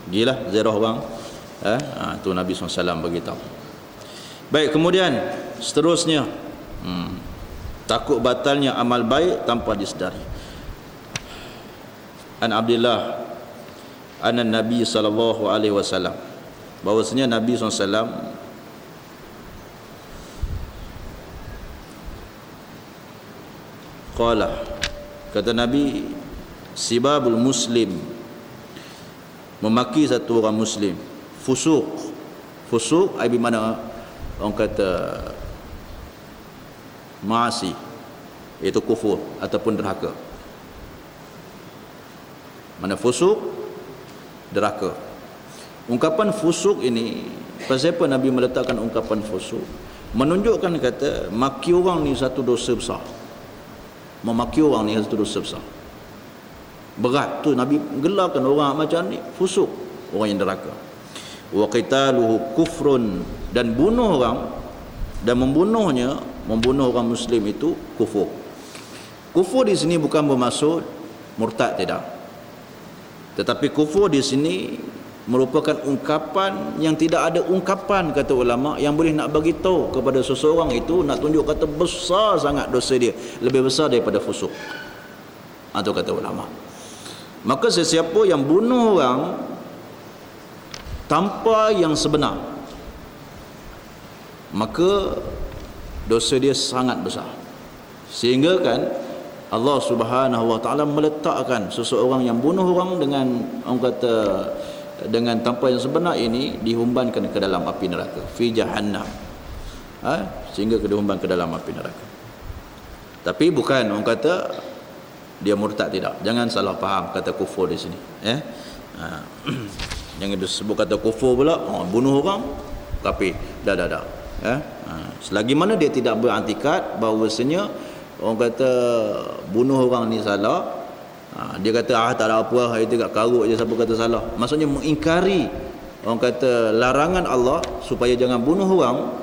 Gila ziarah orang. Tu Nabi SAW beritahu. Baik, kemudian seterusnya takut batalnya amal baik tanpa disedari. An Abdullah anna Nabi sallallahu alaihi wasallam, bahwasanya Nabi SAW qala, kata Nabi, sibabul muslim, memaki satu orang muslim, fusuq ai bermakna orang kata maasi, iaitu kufur ataupun derhaka. Mana fusuq, derhaka. Ungkapan fusuq ini, pasal apa Nabi meletakkan ungkapan fusuq? Menunjukkan kata maki orang ni satu dosa besar. Memaki orang ni satu dosa besar, berat tu. Nabi gelarkan orang macam ni fusuq, orang yang derhaka. Wa qitaluhu kufrun, dan bunuh orang dan membunuh orang muslim itu kufur. Kufur di sini bukan bermaksud murtad, tidak. Tetapi kufur di sini merupakan ungkapan yang tidak ada ungkapan, kata ulama, yang boleh nak bagi tahu kepada seseorang itu, nak tunjuk kata besar sangat dosa dia, lebih besar daripada fusuk. Itu kata ulama. Maka sesiapa yang bunuh orang tanpa yang sebenar, maka dosa dia sangat besar. Sehingga kan Allah Subhanahu wa taala meletakkan seseorang yang bunuh orang dengan, orang kata, dengan tanpa yang sebenar ini, dihumbankan ke dalam api neraka, fi jahannam, sehingga dihumban ke dalam api neraka. Tapi bukan orang kata dia murtad, tidak. Jangan salah faham kata kufur di sini, jangan disebut kata kufur pula, bunuh orang kafir. Dah. Selagi mana dia tidak berantikad bahawasanya orang kata bunuh orang ni salah, dia kata tak ada apa, itu kat karut je, siapa kata salah. Maksudnya mengingkari orang kata larangan Allah supaya jangan bunuh orang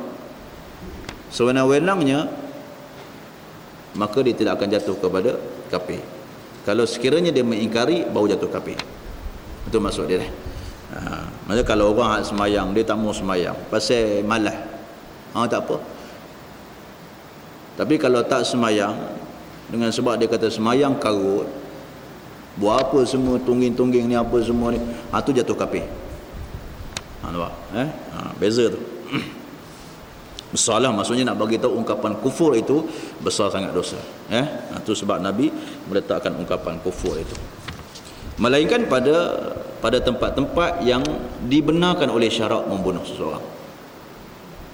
sewenang-wenangnya, maka dia tidak akan jatuh kepada kafir. Kalau sekiranya dia mengingkari, baru jatuh kafir. Itu maksud dia. Maksudnya kalau orang semayang, dia tak mau semayang pasal malas, tak apa. Tapi kalau tak semayang dengan sebab dia kata semayang karut, buat apa semua tungging-tungging ni, apa semua ni, tu jatuh kafir. Nampak? Beza tu. Besarlah, maksudnya nak bagi tahu ungkapan kufur itu besar sangat dosa. Itu sebab Nabi meletakkan ungkapan kufur itu. Melainkan pada tempat-tempat yang dibenarkan oleh syarak membunuh seseorang.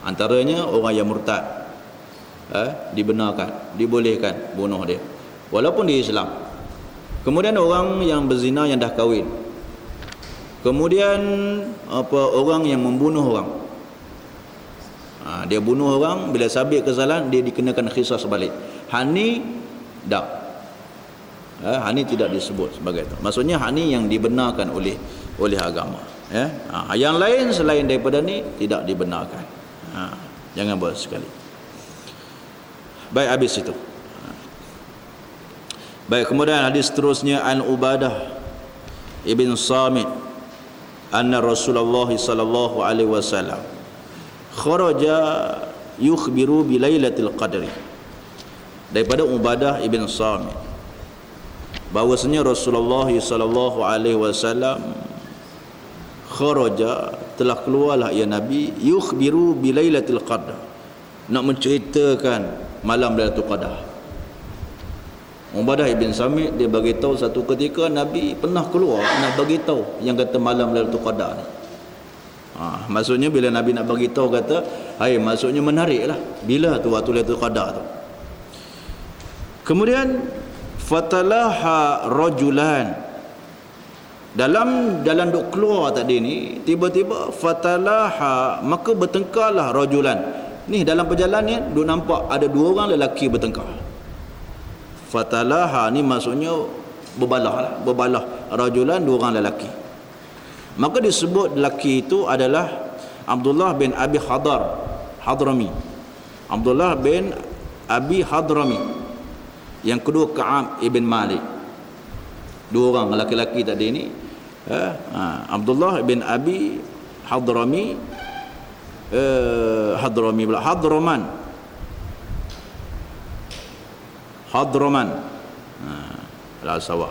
Antaranya orang yang murtad, dibenarkan, dibolehkan bunuh dia walaupun dia Islam. Kemudian orang yang berzina yang dah kahwin. Kemudian orang yang membunuh orang, dia bunuh orang, bila sabit kesalahan dia dikenakan qisas balik. Hani tak, hani tidak disebut sebagai itu. Maksudnya hani yang dibenarkan oleh agama. Yang lain selain daripada ni tidak dibenarkan. Jangan buat sekali. Baik, habis itu. Baik, kemudian hadis seterusnya, an Ubadah ibn Samit anna Rasulullah sallallahu alaihi wasallam kharaja yukhbiru bi lailatul qadri. Daripada Ubadah ibn Samit bahwasanya Rasulullah sallallahu alaihi wasallam kharaja, telah keluarlah ya Nabi, yukhbiru bi lailatul qadr, nak menceritakan malam Lailatul Qadar. Ubadah ibn Samit dia bagi tahu satu ketika Nabi pernah keluar nak bagi tahu yang kata malam Lailatul Qadar ni. Maksudnya bila Nabi nak bagi tahu kata, maksudnya menariklah bila tu waktu Lailatul Qadar tu. Kemudian fatalaha rajulan, dalam duk keluar tadi ni, tiba-tiba fatalaha, maka bertengkarlah rajulan. Ni dalam perjalanan duk nampak ada dua orang lelaki bertengkar. Fatalaha ni maksudnya berbalah rajulan, dua orang lelaki. Maka disebut lelaki itu adalah Abdullah bin Abi Hadrami. Abdullah bin Abi Hadrami. Yang kedua Ka'ab ibn Malik. Dua orang lelaki-lelaki tadi ni, Abdullah bin Abi Hadrami, Hadraman. Lah sawak.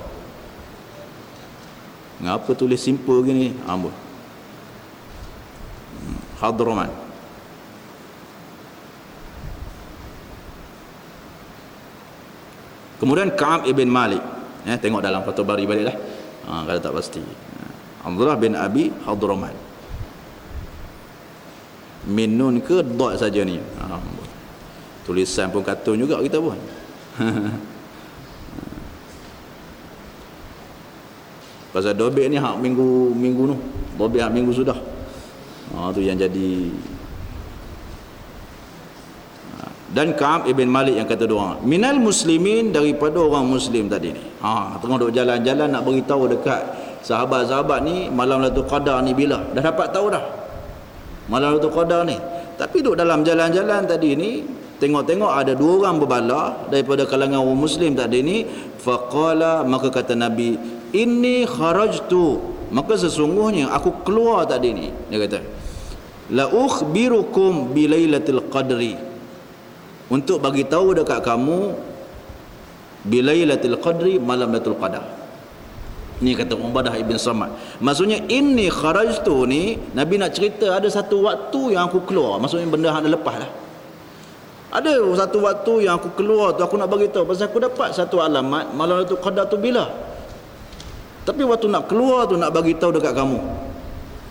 Ngapa tulis simple gini? Ambul. Hadraman. Kemudian Ka'ab ibn Malik. Tengok dalam Fathul Bari baliklah. Kalau tak pasti. Abdullah bin Abi Hadraman. Minun ke dot saja ni. Tulisan pun katun juga kita pun. Pasal dobek ni hak minggu tu. Dobek hak minggu sudah. Tu yang jadi. Dan Ka'ab ibn Malik yang kata dua orang, minal muslimin, daripada orang muslim tadi ni. Tengah duk jalan-jalan nak beritahu dekat sahabat-sahabat ni malam Lailatul Qadar ni bila. Dah dapat tahu dah malam Lailatul Qadar ni. Tapi duk dalam jalan-jalan tadi ni, tengok-tengok ada dua orang berbalah daripada kalangan orang muslim tadi ni. Faqala, maka kata Nabi, inni kharajtu maka sesungguhnya aku keluar tadi ni, dia kata, la ukhbirukum bilailatul qadri, untuk bagi tahu dekat kamu bilailatul qadri, malam Lailatul Qadar. Ni kata Ubadah ibn Samad. Maksudnya inni kharajtu ni, Nabi nak cerita ada satu waktu yang aku keluar. Maksudnya benda yang ada lepas lah. Ada satu waktu yang aku keluar tu, aku nak bagi tahu pasal aku dapat satu alamat malam Lailatul Qadar tu bila. Tapi waktu nak keluar tu nak bagi tahu dekat kamu.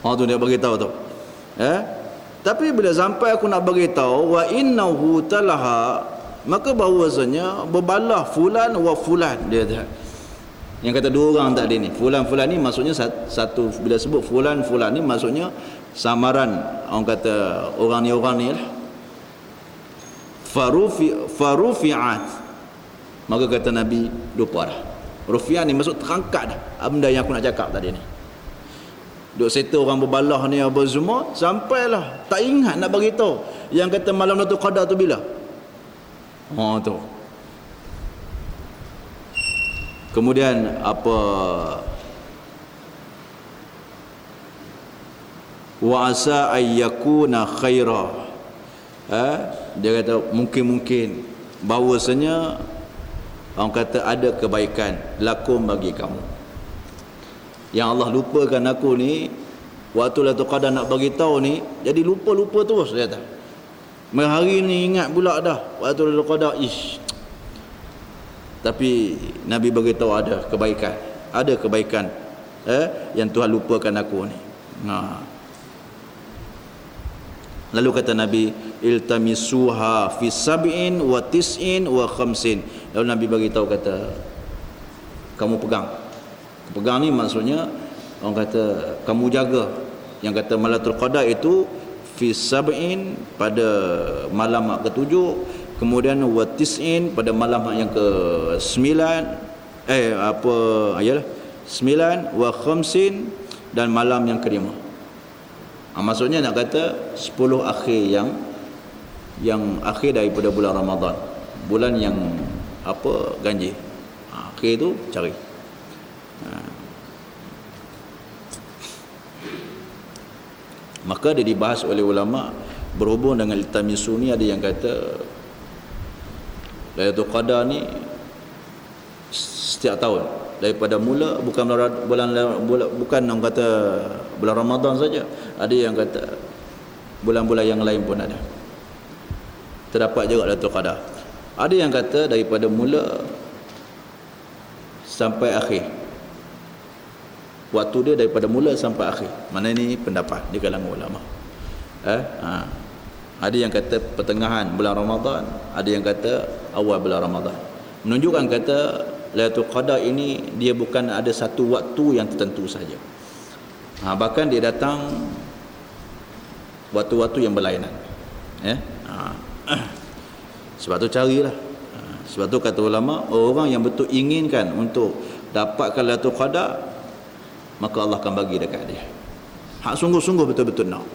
Tu dia bagi tahu tu. Tapi bila sampai aku nak bagi tahu wa innahu talaha, maka bahawasanya berbalah fulan wa fulan, dia kata. Yang kata dua orang tadi ni, fulan-fulan ni maksudnya satu, bila sebut fulan-fulan ni maksudnya samaran orang kata orang ni lah. Farufi'at, maka kata Nabi lupa dah. Rufi'at ni maksud terangkat dah benda yang aku nak cakap tadi ni. Duk settle orang berbalah ni apa semua, sampailah tak ingat nak bagi tahu yang kata malam Lailatul Qadar tu bila. Tu. Kemudian apa, wa asa ayyakuna khaira, dia kata mungkin bahawasanya orang kata ada kebaikan lakum bagi kamu. Yang Allah lupakan aku ni waktu Lailatul Qadar nak bagi tahu ni, jadi lupa terus, dia kata. Hari ni ingat pula dah waktu Lailatul Qadar, tapi Nabi beritahu ada kebaikan yang Tuhan lupakan aku ni. Lalu kata Nabi, iltamisuha fi sab'in wa tis'in wa khamsin. Lalu Nabi beritahu kata, kamu pegang ni maksudnya orang kata kamu jaga. Yang kata Lailatul Qadar itu fi sab'in, pada malam ke-7, kemudian wa tis'in, pada malam yang ke-9, 9 wa khamsin, dan malam yang ke-5. Maksudnya nak kata 10 akhir yang akhir daripada bulan Ramadan, bulan yang ganjil. Akhir tu cari. Maka dia dibahas oleh ulama berhubung dengan iltamisu ni. Ada yang kata Lailatul Qadar ni setiap tahun, daripada mula, bukan orang kata bulan Ramadan saja. Ada yang kata bulan-bulan yang lain pun ada, terdapat juga Lailatul Qadar. Ada yang kata daripada mula sampai akhir, waktu dia daripada mula sampai akhir. Mana ni pendapat di kalangan ulama. Ada yang kata pertengahan bulan Ramadan, ada yang kata awal bulan Ramadan. Menunjukkan kata Lailatul Qadar ini dia bukan ada satu waktu yang tertentu saja. Bahkan dia datang waktu-waktu yang berlainan. Sebab tu carilah. Sebab tu kata ulama, orang yang betul inginkan untuk dapatkan Lailatul Qadar, maka Allah akan bagi dekat dia. Hak sungguh-sungguh betul-betul nak.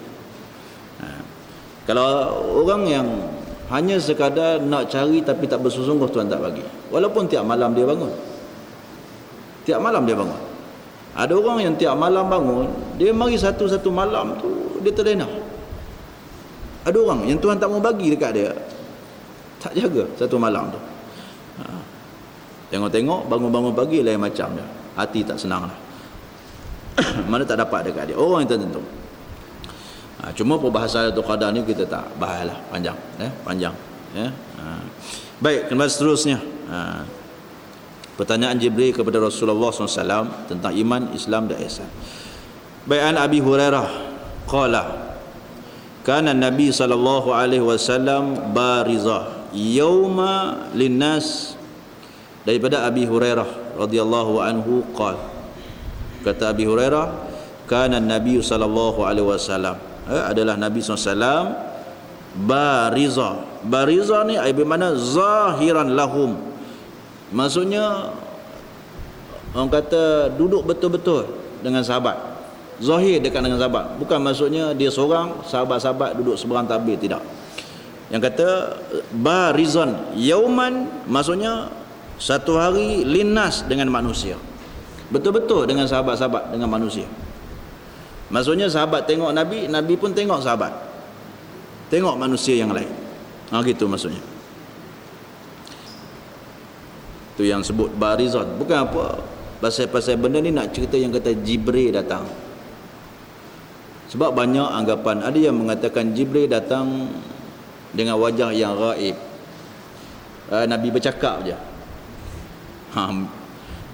Kalau orang yang hanya sekadar nak cari tapi tak bersungguh, Tuhan tak bagi. Walaupun tiap malam dia bangun. Ada orang yang tiap malam bangun, dia mari satu-satu malam tu dia terlena. Ada orang yang Tuhan tak mau bagi dekat dia, tak jaga satu malam tu. Tengok-tengok bangun-bangun pagi lain macam dia. Hati tak senang lah. Mana tak dapat dekat dia, orang yang tertentu. Cuma perbahasan Lailatul Qadar ni kita tak bahas lah, panjang. Baik, kembali seterusnya. Pertanyaan Jibril kepada Rasulullah SAW tentang iman, Islam dan ihsan. Baik, an Abi Hurairah qala kana Nabi sallallahu alaihi wasallam barizah yauma linnas. Daripada Abi Hurairah radhiyallahu anhu qala, kata Abi Hurairah, kana Nabi sallallahu alaihi wasallam, adalah Nabi SAW bariza. Bariza ni bermakna zahiran lahum, maksudnya orang kata duduk betul-betul dengan sahabat, zahir dekat dengan sahabat. Bukan maksudnya dia seorang, sahabat-sahabat duduk seberang tabir, tidak. Yang kata barizan yauman, maksudnya satu hari linnas, dengan manusia. betul-betul dengan sahabat-sahabat, dengan manusia. Maksudnya sahabat tengok Nabi, Nabi pun tengok sahabat, tengok manusia yang lain. Gitu maksudnya. Tu yang sebut barizat. Bukan apa, pasal-pasal benda ni nak cerita yang kata Jibril datang. Sebab banyak anggapan, ada yang mengatakan Jibril datang dengan wajah yang gaib. Nabi bercakap je.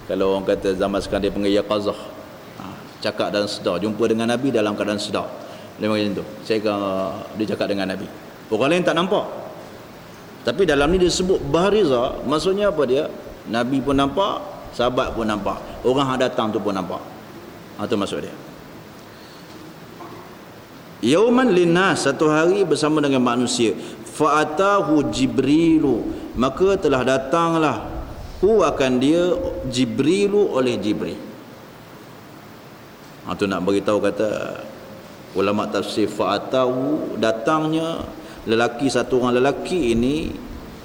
Kalau orang kata zaman sekarang dia panggil yaqazah. Cakap dan sedar, jumpa dengan Nabi dalam keadaan sedar. Dia macam tu. Saya dia cakap dengan Nabi. Orang lain tak nampak. Tapi dalam ni dia sebut bariza, maksudnya apa dia? Nabi pun nampak, sahabat pun nampak, orang yang datang tu pun nampak. Itu maksud dia. Yauman linnas, satu hari bersama dengan manusia. Fa'atahu Jibrilu, maka telah datanglah akan dia Jibrilu oleh Jibril. Tu nak beritahu, kata ulama tafsir, fa'atahu, datangnya lelaki, satu orang lelaki ini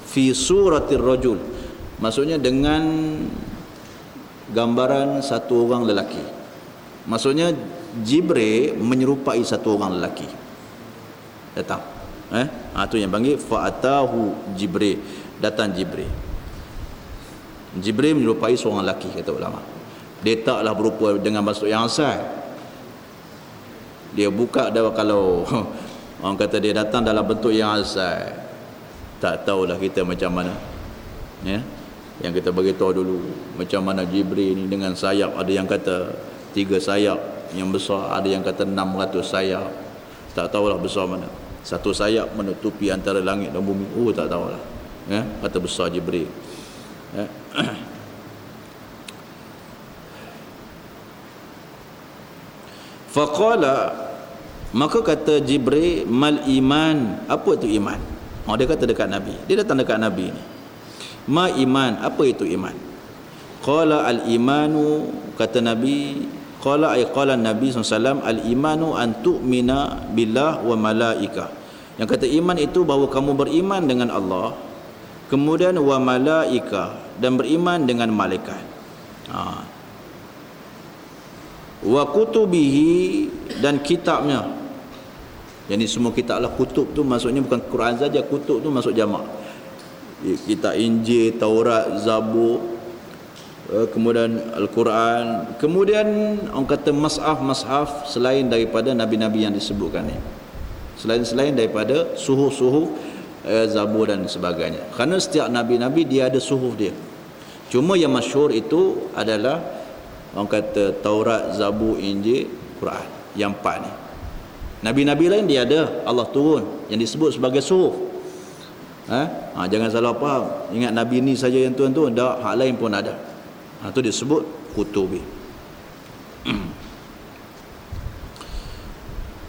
fi suratir rajul, maksudnya dengan gambaran satu orang lelaki. Maksudnya Jibril menyerupai satu orang lelaki datang. Tu yang panggil fa'atahu Jibril, datang Jibril. Jibril menyerupai seorang lelaki, kata ulama. Dia taklah berupa dengan maksud yang asal. Dia buka dah, kalau orang kata dia datang dalam bentuk yang asal, tak tahulah kita macam mana. Yang kita beritahu dulu macam mana Jibril ni dengan sayap. Ada yang kata 3 sayap yang besar, ada yang kata 600 sayap. Tak tahulah besar mana. Satu sayap menutupi antara langit dan bumi. Tak tahulah. Kata besar Jibril. Faqala, maka kata Jibril, mal iman, apa itu iman? Dia kata dekat Nabi, dia datang dekat Nabi ni. Ma iman, apa itu iman? Qala al imanu, kata Nabi, qala Nabi SAW, al imanu an tu'mina billah wa malaikah. Yang kata iman itu bahawa kamu beriman dengan Allah, kemudian wa malaikah, dan beriman dengan malaikat. Wa kutubihi, dan kitabnya. Jadi semua kitab lah. Kutub tu maksudnya bukan Quran saja, kutub tu masuk jamak. Kitab Injil, Taurat, Zabur, kemudian Al-Quran, kemudian orang kata mashaf selain daripada nabi-nabi yang disebutkan ni, selain daripada suhuf Zabur dan sebagainya. Kerana setiap nabi-nabi dia ada suhuf dia. Cuma yang masyhur itu adalah orang kata Taurat, Zabur, Injil, Quran. Yang 4 ni. Nabi-nabi lain dia ada, Allah turun yang disebut sebagai suhuf. Jangan salah faham, ingat Nabi ni saja yang turun, dah hak lain pun ada. Itu disebut kutubi.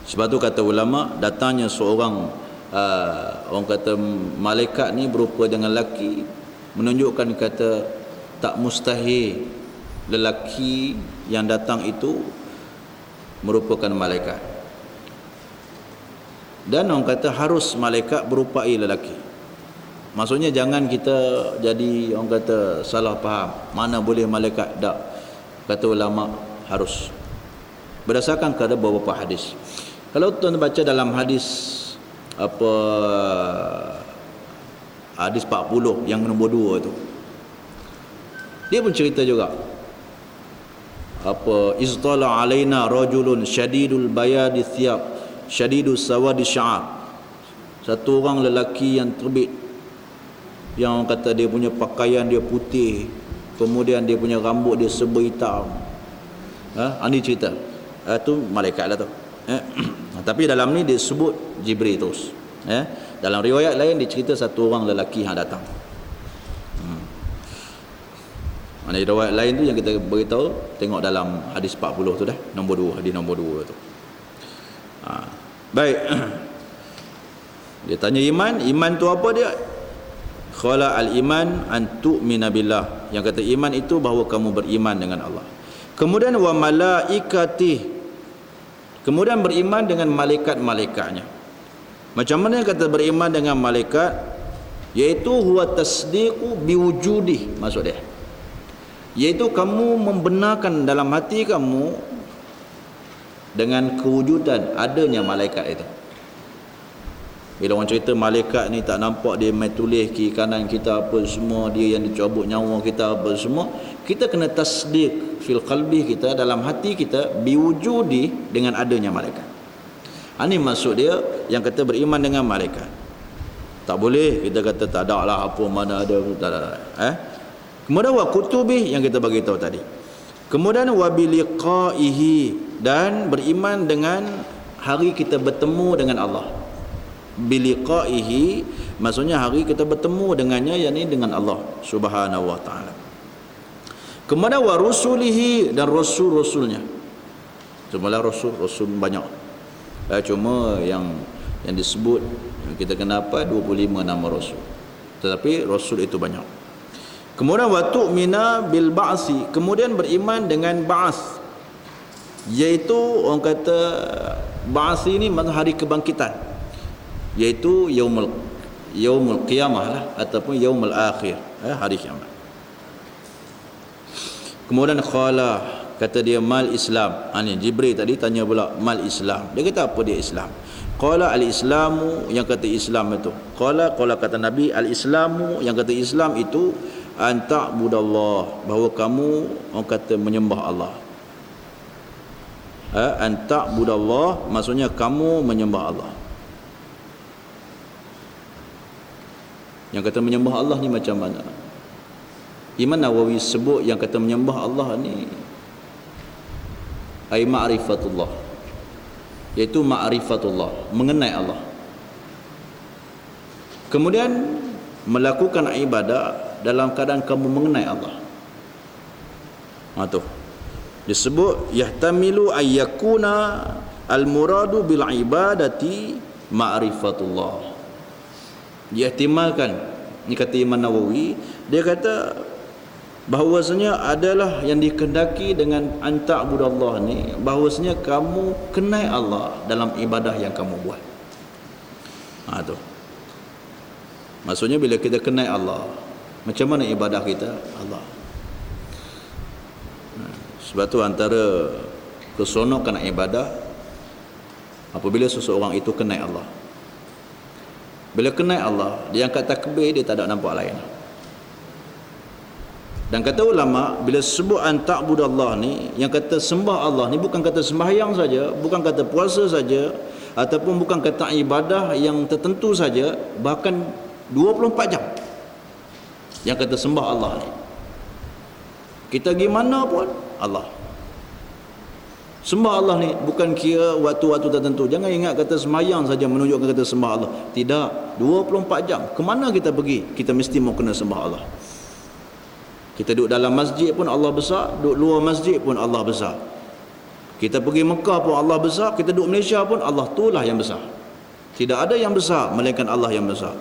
Sebab tu kata ulama, datangnya seorang orang kata malaikat ni berupa dengan lelaki, menunjukkan kata tak mustahil lelaki yang datang itu merupakan malaikat. Dan orang kata harus malaikat berupai lelaki. Maksudnya jangan kita jadi orang kata salah faham, mana boleh malaikat, tak. Kata ulama harus berdasarkan kepada beberapa hadis. Kalau tuan baca dalam hadis hadis 40 yang nombor 2 tu, dia pun cerita juga iztala alaina rajulun syadidul bayadi thiyab syadidus sawadi sya'ar. Satu orang lelaki yang terbit, yang orang kata dia punya pakaian dia putih, kemudian dia punya rambut dia serba hitam. Ini cerita. Itu malaikat lah tu. Tapi dalam ni dia sebut Jibril terus. Dalam riwayat lain dia cerita satu orang lelaki yang datang. Mana riwayat lain tu yang kita beritahu, tengok dalam hadis 40 tu dah, nombor 2, hadis nombor 2 tu. Baik. Dia tanya iman tu apa dia? Qala al-iman an tu'mina billah. Yang kata iman itu bahawa kamu beriman dengan Allah. Kemudian wa malaikatih. Kemudian beriman dengan malaikat-malaikatnya. Macam mana yang kata beriman dengan malaikat? Iaitu huwa tasdiqu biwujudih, maksud dia. iaitu kamu membenarkan dalam hati kamu dengan kewujudan adanya malaikat itu. Bila orang cerita malaikat ni tak nampak, dia main tulis kiri kanan kita apa semua, dia yang dicabut nyawa kita apa semua, kita kena tasdik fil qalbi kita, dalam hati kita, biwujudi, dengan adanya malaikat. Ini maksud dia yang kata beriman dengan malaikat. Tak boleh kita kata tak ada lah apa, mana ada, tak ada. Kemudian wa kutubi yang kita bagi tahu tadi. Kemudian wa biliqaihi, dan beriman dengan hari kita bertemu dengan Allah. Biliqaihi maksudnya hari kita bertemu dengannya, yakni dengan Allah Subhanahu wa taala. Kemudian wa rusulihi, dan rasul-rasulnya. Sebenarnya rasul banyak. Cuma yang disebut kita kenapa 25 nama rasul. Tetapi rasul itu banyak. Kemudian wa tu'mina bil ba'si, kemudian beriman dengan ba'ats, iaitu orang kata ba'ats ini maksud hari kebangkitan, iaitu yaumul qiyamah lah, ataupun yaumul akhir, hari kiamat. Kemudian qala, kata dia mal Islam. Ni Jibril tadi tanya pula mal Islam. Dia kata apa dia Islam? Qala al-islamu, yang kata Islam itu. Qala kata Nabi, al-islamu, yang kata Islam itu an ta'budallah, bahawa kamu orang kata menyembah Allah. An ta'budallah maksudnya kamu menyembah Allah. Yang kata menyembah Allah ni macam mana? Imam Nawawi sebut yang kata menyembah Allah ni ai ma'rifatullah, iaitu ma'rifatullah, mengenai Allah. Kemudian melakukan ibadah dalam keadaan kamu mengenai Allah. Tu disebut yahtamilu ayyakuna al-muradu bil ibadati ma'rifatullah. Diihtimalkan, ni kata Imam Nawawi, dia kata bahawasanya adalah yang dikehendaki dengan anta budallah ni, bahawasanya kamu kenal Allah dalam ibadah yang kamu buat. Tu maksudnya bila kita kenal Allah, macam mana ibadah kita Allah. Sebab tu antara keseronokan ibadah apabila seseorang itu kenal Allah. Bila kenal Allah, dia angkat takbir, dia tak ada nampak lain. Dan kata ulama, bila sebut an ta'budallah ni, yang kata sembah Allah ni bukan kata sembahyang saja, bukan kata puasa saja, ataupun bukan kata ibadah yang tertentu saja, bahkan 24 jam. Yang kata sembah Allah ni, kita pergi mana pun Allah. Sembah Allah ni bukan kira waktu-waktu tertentu. Jangan ingat kata sembahyang saja menunjukkan kata sembah Allah. Tidak, 24 jam. Kemana kita pergi, kita mesti mau kena sembah Allah. Kita duduk dalam masjid pun Allah besar, duduk luar masjid pun Allah besar. Kita pergi Mekah pun Allah besar, kita duduk Malaysia pun Allah itulah yang besar. Tidak ada yang besar melainkan Allah yang besar.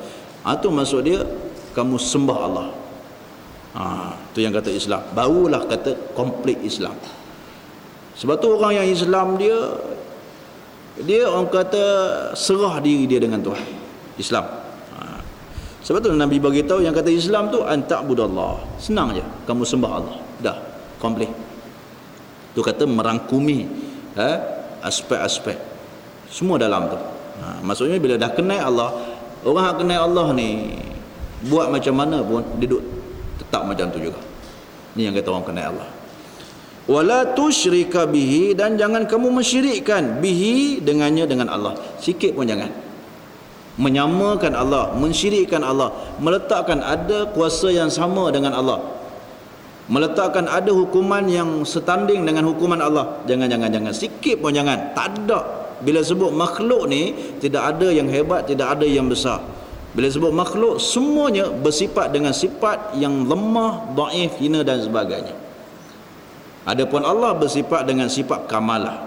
Itu maksud dia kamu sembah Allah. Itu yang kata Islam. Barulah kata komplit Islam. Sebab tu orang yang Islam dia orang kata serah diri dia dengan Tuhan. Islam. Sebab tu Nabi bagi tahu yang kata Islam tu an ta'budallah. Senang je, kamu sembah Allah. Dah, komplit. Tu kata merangkumi aspek-aspek semua dalam tu. Maksudnya bila dah kenal Allah, orang yang kenal Allah ni buat macam mana pun dia duduk tetap macam tu juga. Ni yang kata orang kenal Allah. Wala tusyrika bihi, dan jangan kamu mensyirikkan bihi dengannya, dengan Allah. Sikit pun jangan. Menyamakan Allah, mensyirikkan Allah, meletakkan ada kuasa yang sama dengan Allah, meletakkan ada hukuman yang setanding dengan hukuman Allah. Jangan, sikit pun jangan. Tak ada. Bila sebut makhluk ni, tidak ada yang hebat, tidak ada yang besar. Bila sebut makhluk, semuanya bersifat dengan sifat yang lemah, dhaif, hina dan sebagainya. Adapun Allah bersifat dengan sifat kamalah.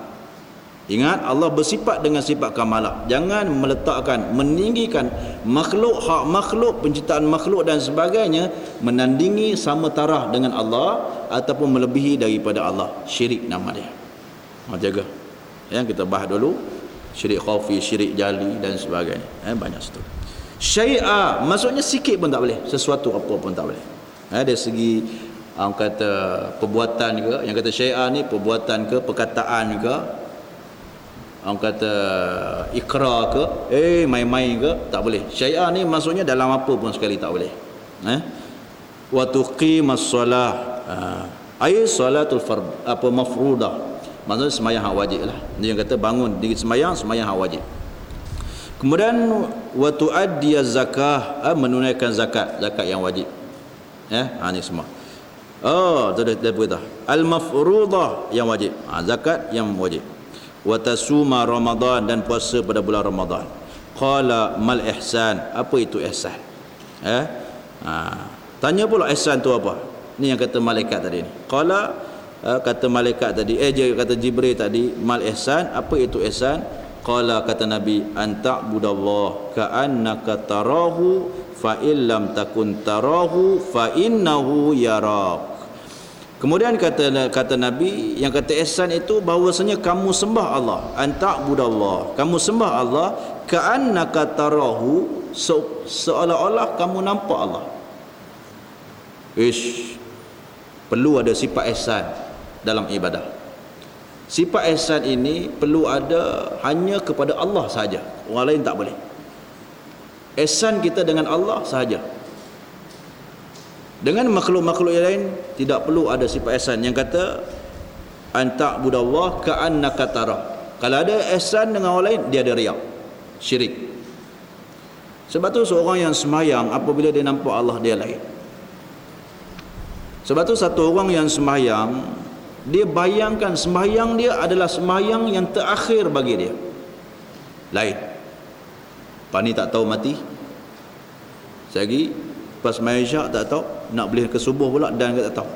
Ingat, Allah bersifat dengan sifat kamalah. Jangan meletakkan, meninggikan makhluk, hak makhluk, penciptaan makhluk dan sebagainya, menandingi sama taraf dengan Allah ataupun melebihi daripada Allah. Syirik nama dia. Jaga. Yang kita bahas dulu, syirik khafi, syirik jali dan sebagainya. Banyak situ. Syai'a maksudnya sikit pun tak boleh, sesuatu apa pun tak boleh. Dari segi orang kata perbuatan ke, yang kata syiar ni perbuatan ke, perkataan ke, orang kata ikrar ke, main-main ke, tak boleh. Syiar ni maksudnya dalam apa pun sekali tak boleh. Wa tuqimas solah, ay salatul fard, apa mafrudah, maksudnya sembahyang hak wajib lah. Dia yang kata bangun diri sembahyang hak wajib. Kemudian wa tuaddiyaz zakah, menunaikan zakat yang wajib. Ni semua. Tu dah beritahu. Al mafruḍah yang wajib, zakat yang wajib. Wa tasuma Ramadan, dan puasa pada bulan Ramadan. Qala mal ihsan, apa itu ihsan? Tanya pula ihsan tu apa? Ni yang kata malaikat tadi ni. Qala, kata malaikat tadi, kata Jibril tadi, mal ihsan, apa itu ihsan? Qala, kata Nabi, an ta'budallah ka'annaka tarahu fa illam takun tarahu fa innahu yarak. Kemudian kata Nabi, yang kata ihsan itu bahawasanya kamu sembah Allah, an ta'budallah, kamu sembah Allah ka'annaka tarahu, seolah-olah kamu nampak Allah. Perlu ada sifat ihsan dalam ibadah. Sifat ihsan ini perlu ada hanya kepada Allah sahaja, orang lain tak boleh. Ihsan kita dengan Allah sahaja. Dengan makhluk-makhluk yang lain tidak perlu ada sifat ihsan. Yang kata an ta'budallah ka'annaka tarah. Kalau ada ihsan dengan orang lain, dia ada riak, syirik. Sebab tu seorang yang sembahyang, apabila dia nampak Allah, dia lain. Sebab tu satu orang yang sembahyang, dia bayangkan sembahyang dia adalah sembahyang yang terakhir bagi dia. Lain. Pak ni tak tahu mati. Lagi pas sembahyang isyak tak tahu, nak boleh ke subuh pula dan tak tahu.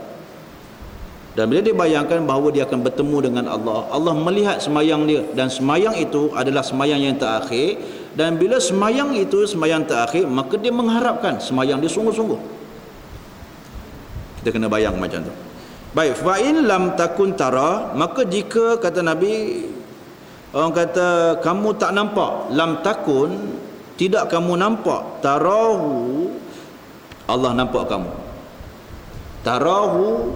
Dan bila dia bayangkan bahawa dia akan bertemu dengan Allah, Allah melihat sembahyang dia, dan sembahyang itu adalah sembahyang yang terakhir, dan bila sembahyang itu sembahyang terakhir, maka dia mengharapkan sembahyang dia sungguh-sungguh. Kita kena bayang macam tu. Baik, fa in lam takun tara, maka jika kata Nabi, orang kata kamu tak nampak, lam takun, tidak kamu nampak, tarahu, Allah nampak kamu. Tarahu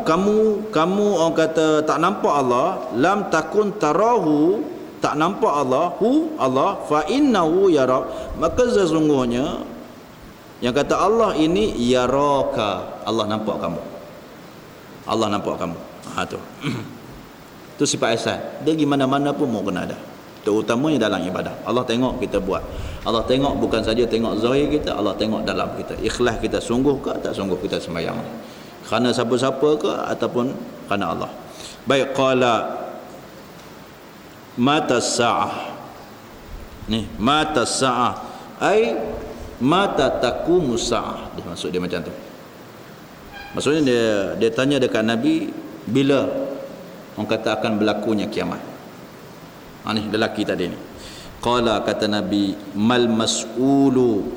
kamu orang kata tak nampak Allah, lam takun tarahu, tak nampak Allah, Allah, fa innahu yara, maka sesungguhnya yang kata Allah ini yaraka, Allah nampak kamu. Allah nampak kamu. Tu. Tu sifat ihsan. Dia gimana-mana pun mau kena ada. Terutamanya dalam ibadah. Allah tengok kita buat. Allah tengok bukan saja tengok zahir kita, Allah tengok dalam kita. Ikhlas kita sungguh ke tak sungguh kita sembahyang. Kerana siapa-siapa ke ataupun kerana Allah. Baik, qala mata sa'ah. Ni, mata sa'ah. Ai mata taqumu sa'ah. Dia maksud dia macam tu. Maksudnya dia tanya dekat Nabi, bila orang kata akan berlakunya kiamat. Ni lelaki tadi ni. Qala, kata Nabi, mal mas'ulu.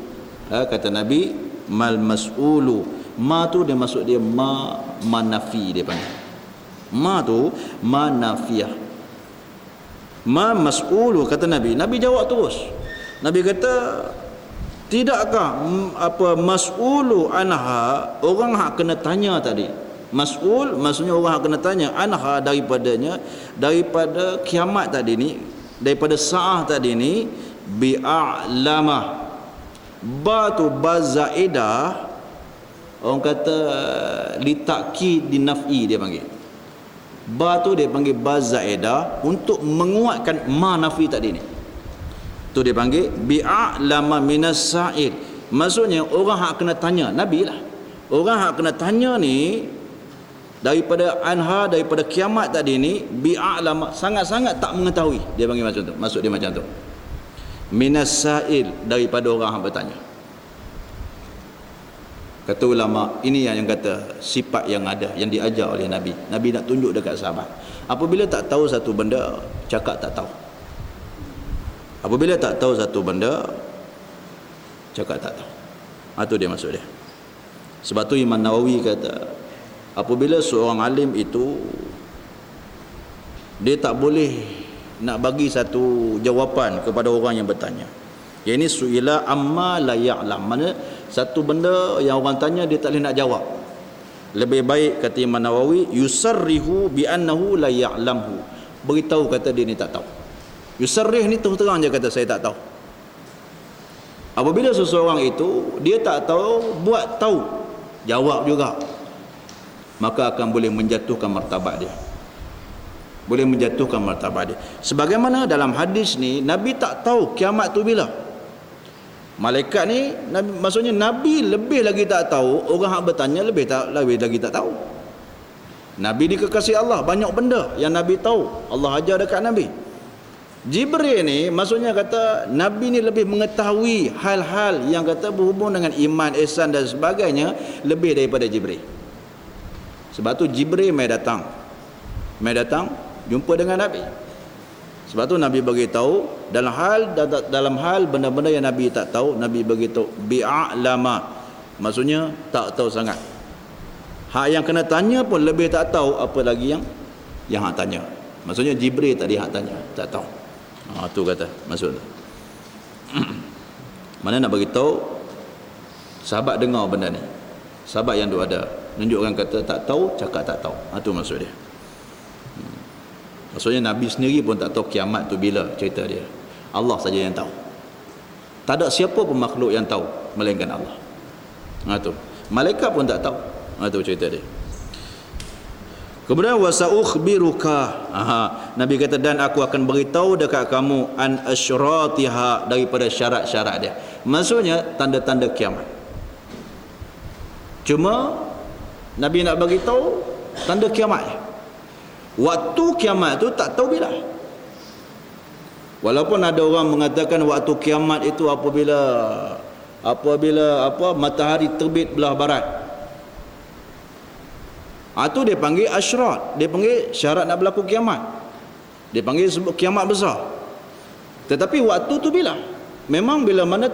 Kata Nabi, mal mas'ulu. Ma tu dia maksud dia nafi dia panggil. Ma tu nafiyah. Ma mas'ulu, kata Nabi. Nabi jawab terus. Nabi kata, tidakkah mas'ulu anha, orang hak kena tanya tadi. Mas'ul maksudnya orang hak kena tanya, anha daripadanya, daripada kiamat tadi ni, daripada sa'ah tadi ni, bi'a'lamah. Ba tu bazaidah, orang kata litakid dinaf'i dia panggil. Ba tu dia panggil bazaidah untuk menguatkan ma nafi tadi ni. Tu dia panggil bi'a'lama minas sa'id. Maksudnya orang hak kena tanya, Nabi lah. Orang hak kena tanya ni daripada anha, daripada kiamat tadi ni, bi'a'lama, sangat-sangat tak mengetahui. Dia panggil macam tu. Maksud dia macam tu. Minas sa'il, daripada orang hak bertanya. Kata ulama, ini yang kata sifat yang ada, yang diajar oleh Nabi. Nabi nak tunjuk dekat sahabat. Apabila tak tahu satu benda, cakap tak tahu. Apabila tak tahu satu benda, cakap tak tahu. Itu dia maksud dia. Sebab tu Imam Nawawi kata, apabila seorang alim itu, dia tak boleh nak bagi satu jawapan kepada orang yang bertanya. Yang ini su'ila amma la ya'lam. Mana satu benda yang orang tanya dia tak boleh nak jawab. Lebih baik kata Imam Nawawi, yusarrihu bi annahu la ya'lamhu. Beritahu kata dia ni tak tahu. Yusarrih ni terang je kata saya tak tahu. Apabila seseorang itu dia tak tahu buat tahu, jawab juga, maka akan boleh menjatuhkan martabat dia. Boleh menjatuhkan martabat dia. Sebagaimana dalam hadis ni, Nabi tak tahu kiamat tu bila. Malaikat ni Nabi, maksudnya Nabi lebih lagi tak tahu, orang hak bertanya lebih lagi tak tahu. Nabi ni kekasih Allah, banyak benda yang Nabi tahu, Allah ajar dekat Nabi. Jibril ni maksudnya kata Nabi ni lebih mengetahui hal-hal yang kata berhubung dengan iman, ihsan dan sebagainya lebih daripada Jibril. Sebab tu Jibril mai datang jumpa dengan Nabi. Sebab tu Nabi bagi tahu dalam hal benda-benda yang Nabi tak tahu, Nabi bagi tahu bi'alama, maksudnya tak tahu sangat. Hak yang kena tanya pun lebih tak tahu, apa lagi yang hak tanya. Maksudnya Jibril tadi hak tanya tak tahu. Tu kata maksud tu. Mana nak bagi tahu sahabat dengar benda ni. Sahabat yang duk ada menunjukkan kata tak tahu, cakap tak tahu. Tu maksud dia. Maksudnya Nabi sendiri pun tak tahu kiamat tu bila, cerita dia. Allah saja yang tahu. Tak ada siapa pun makhluk yang tahu melainkan Allah. Tu. Malaikat pun tak tahu. Tu cerita dia. Kemudian wasaukhbiruka. Nabi kata dan aku akan beritahu dekat kamu an asyratiha, daripada syarat-syarat dia. Maksudnya tanda-tanda kiamat. Cuma Nabi nak bagi tahu tanda kiamat. Waktu kiamat tu tak tahu bila. Walaupun ada orang mengatakan waktu kiamat itu apabila matahari terbit belah barat. Itu dia panggil asyrat, dia panggil syarat nak berlaku kiamat, dia panggil kiamat besar. Tetapi waktu tu bila? Memang bila mana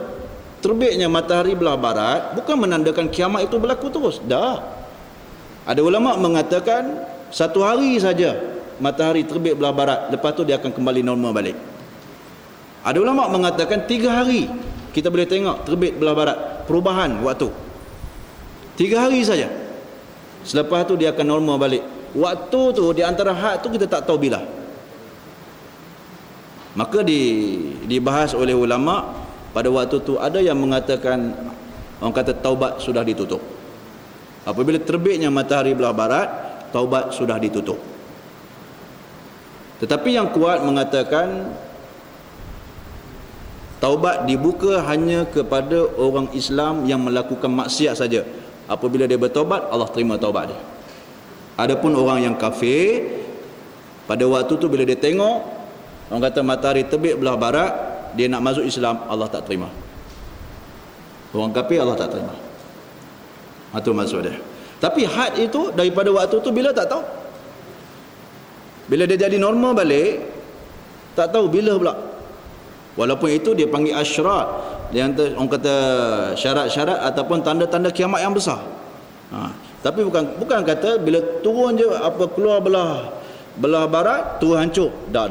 terbitnya matahari belah barat bukan menandakan kiamat itu berlaku terus. Dah. Ada ulama mengatakan satu hari saja matahari terbit belah barat, lepas tu dia akan kembali normal balik. Ada ulama mengatakan 3 hari kita boleh tengok terbit belah barat, perubahan waktu 3 hari saja. Selepas tu dia akan normal balik. Waktu tu di antara had tu kita tak tahu bila. Maka dibahas oleh ulama pada waktu tu ada yang mengatakan, orang kata taubat sudah ditutup. Apabila terbitnya matahari belah barat, taubat sudah ditutup. Tetapi yang kuat mengatakan taubat dibuka hanya kepada orang Islam yang melakukan maksiat saja. Apabila dia bertaubat, Allah terima taubat dia. Adapun orang yang kafir, pada waktu tu bila dia tengok orang kata matahari terbit belah barat, dia nak masuk Islam, Allah tak terima. Orang kafir Allah tak terima. Itu maksud dia. Tapi had itu daripada waktu tu bila tak tahu. Bila dia jadi normal balik, tak tahu bila pula. Walaupun itu dia panggil asyrat, yang orang kata syarat-syarat ataupun tanda-tanda kiamat yang besar. Tapi bukan kata bila turun je keluar belah barat tu hancur. Dah.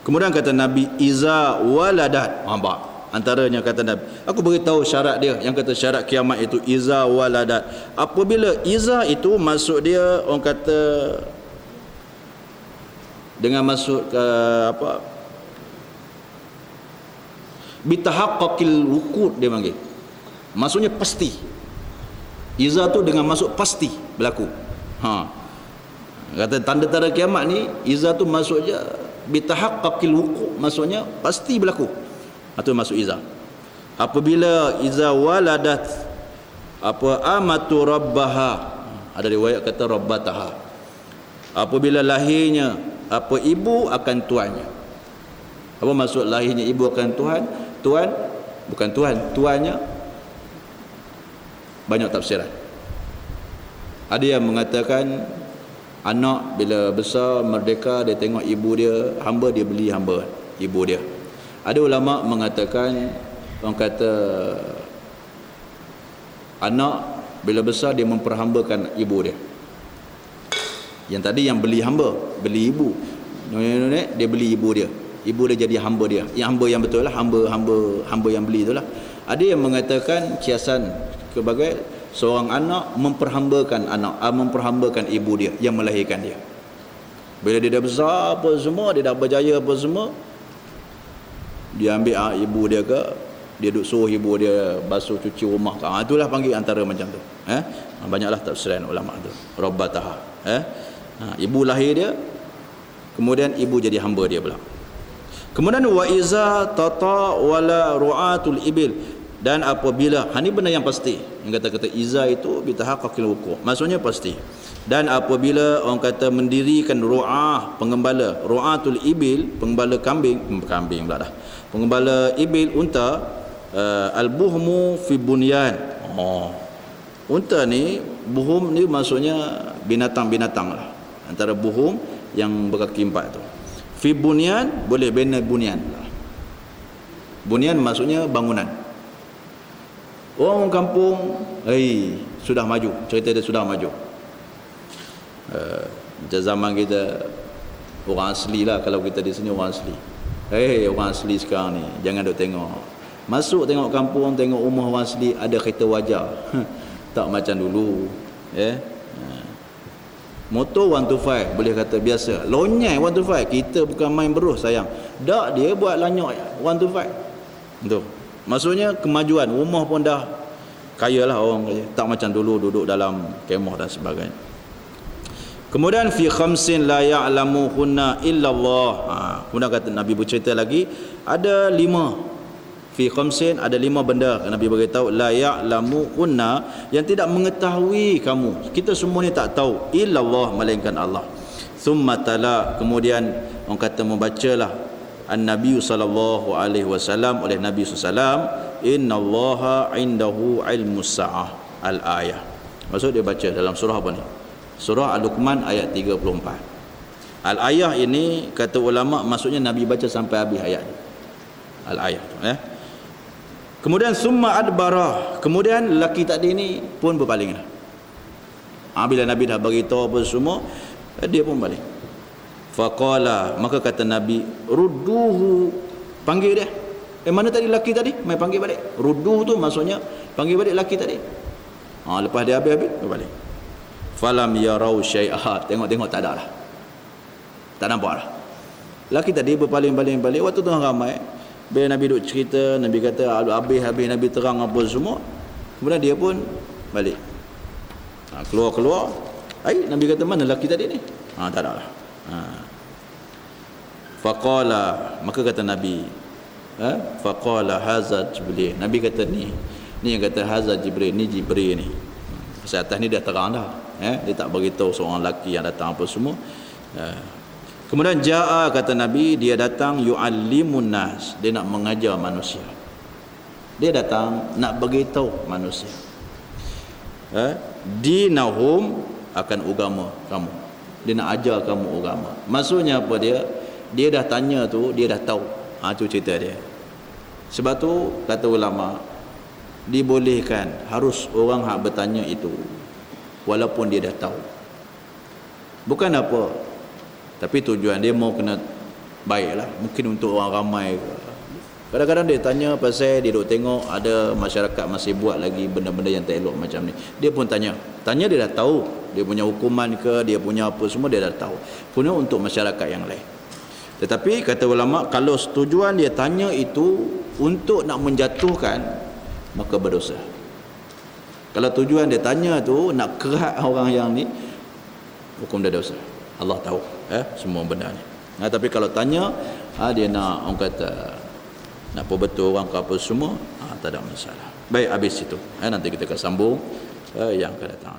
Kemudian kata Nabi iza waladat. Antaranya kata Nabi, aku beritahu syarat dia, yang kata syarat kiamat itu iza waladat. Apabila iza itu maksud dia orang kata dengan masuk ke bitahaqqaqil wuqud, dia panggil. Maksudnya pasti. Iza tu dengan masuk pasti berlaku. Kata tanda-tanda kiamat ni, iza tu maksudnya bitahaqqaqil wuqud, maksudnya pasti berlaku. Itu masuk iza. Apabila iza waladat amatu rabbaha, ada riwayat kata rabbataha. Apabila lahirnya ibu akan tuannya. Apa maksud lahirnya ibu akan Tuhan? Tuan bukan Tuhan, tuannya. Banyak tafsiran. Ada yang mengatakan anak bila besar merdeka, dia tengok ibu dia hamba, dia beli hamba ibu dia. Ada ulama mengatakan, orang kata anak bila besar dia memperhambakan ibu dia. Yang tadi yang beli hamba, beli ibu, nenek dia beli ibu dia. Ibu dia jadi hamba dia. Yang hamba yang betul lah, hamba yang beli itulah. Ada yang mengatakan kiasan sebagai seorang anak memperhambakan ibu dia yang melahirkan dia. Bila dia dah besar apa semua, dia dah berjaya apa semua, dia ambil ibu dia ke, dia duk suruh ibu dia basuh cuci rumah ke. Itulah panggil antara macam tu. Banyaklah tafsiran ulama tu. Rabbataha. Ibu lahir dia, kemudian ibu jadi hamba dia pula. Kemudian wa iza tata wala ru'atul ibil, dan apabila, ini benda yang pasti, yang kata-kata iza itu bitahaqqaqil wuqu', maksudnya pasti. Dan apabila orang kata mendirikan ru'ah, pengembala, ru'atul ibil, pengembala kambing pula dah, pengembala ibil, unta, al-buhmu fi bunyan. Unta ni, buhum ni maksudnya binatang-binatang lah, antara buhum yang berkaki empat tu. Fi bunyan, boleh bina bunyan. Bunyan maksudnya bangunan. Orang kampung sudah maju, cerita dia sudah maju. Macam zaman kita, orang asli lah, kalau kita di sini orang asli. Orang asli sekarang ni jangan duk tengok, masuk tengok kampung, tengok rumah orang asli ada kereta wajar. Tak macam dulu. Motor 125 boleh kata biasa, lonyai 125, kita bukan main beruh sayang. Tak, dia buat lanyok 125 tu. Maksudnya kemajuan, rumah pun dah kaya lah orang kaya. Tak macam dulu duduk dalam kemah dan sebagainya. Kemudian fi khamsin la ya'lamuhunna illallah. Kemudian kata Nabi bercerita lagi, ada 5. Fi khamsin, ada 5 benda Nabi beritahu, la ya'lamuhunna, yang tidak mengetahui kamu, kita semua ni tak tahu, illallah, melainkan Allah. Thumma tala, kemudian orang kata membacalah an-nabi sallallahu alaihi wasallam, oleh Nabi sallallahu, innallaha indahu ilmus sa'ah, al-ayah. Maksud dia baca dalam surah apa ni? Surah Al-Luqman ayat 34. Al-ayah ini kata ulama maksudnya Nabi baca sampai habis ayat ni. Al-ayah Kemudian summa adbara, kemudian lelaki tadi ni pun berpaling lah. Bila Nabi dah beritahu apa semua, dia pun balik. Faqala, maka kata Nabi, rudduhu, panggil dia. Mana tadi lelaki tadi? Mai panggil balik. Rudduhu tu maksudnya panggil balik lelaki tadi. Lepas dia habis-habis, dia balik. Falam yarau syai'ah, tengok-tengok tak ada lah, tak nampak lah. Lelaki tadi berpaling-paling balik. Waktu tengah ramai, bila Nabi duk cerita, Nabi kata habis-habis Nabi terang apa semua, kemudian dia pun balik. Keluar-keluar, Nabi kata mana lelaki tadi ni? Tak ada lah. Faqala, maka kata Nabi, faqala haza Jibril. Nabi kata ni yang kata haza Jibril, ni Jibril ni. Pasal atas ni dah terang dah. Dia tak beritahu seorang lelaki yang datang apa semua. Kemudian ja'a, kata Nabi, dia datang yu'allimun nas, dia nak mengajar manusia. Dia datang nak beritahu manusia. Dinahum, akan agama kamu. Dia nak ajar kamu agama. Maksudnya apa dia? Dia dah tanya tu, dia dah tahu. Tu cerita dia. Sebab tu kata ulama, dibolehkan, harus orang hak bertanya itu walaupun dia dah tahu. Bukan apa, tapi tujuan dia mau kena baiklah, mungkin untuk orang ramai. Kadang-kadang dia tanya pasal dia duk tengok ada masyarakat masih buat lagi benda-benda yang tak elok macam ni. Dia pun tanya dia dah tahu, dia punya hukuman ke, dia punya apa semua dia dah tahu. Punya untuk masyarakat yang lain. Tetapi kata ulama, kalau tujuan dia tanya itu untuk nak menjatuhkan, maka berdosa. Kalau tujuan dia tanya tu nak kerat orang yang ni, hukum dia dosa. Allah tahu semua benda ni. Tapi kalau tanya dia nak, orang kata nak apa betul orang ke apa semua, tak ada masalah. Baik, habis itu. Nanti kita akan sambung yang akan datang.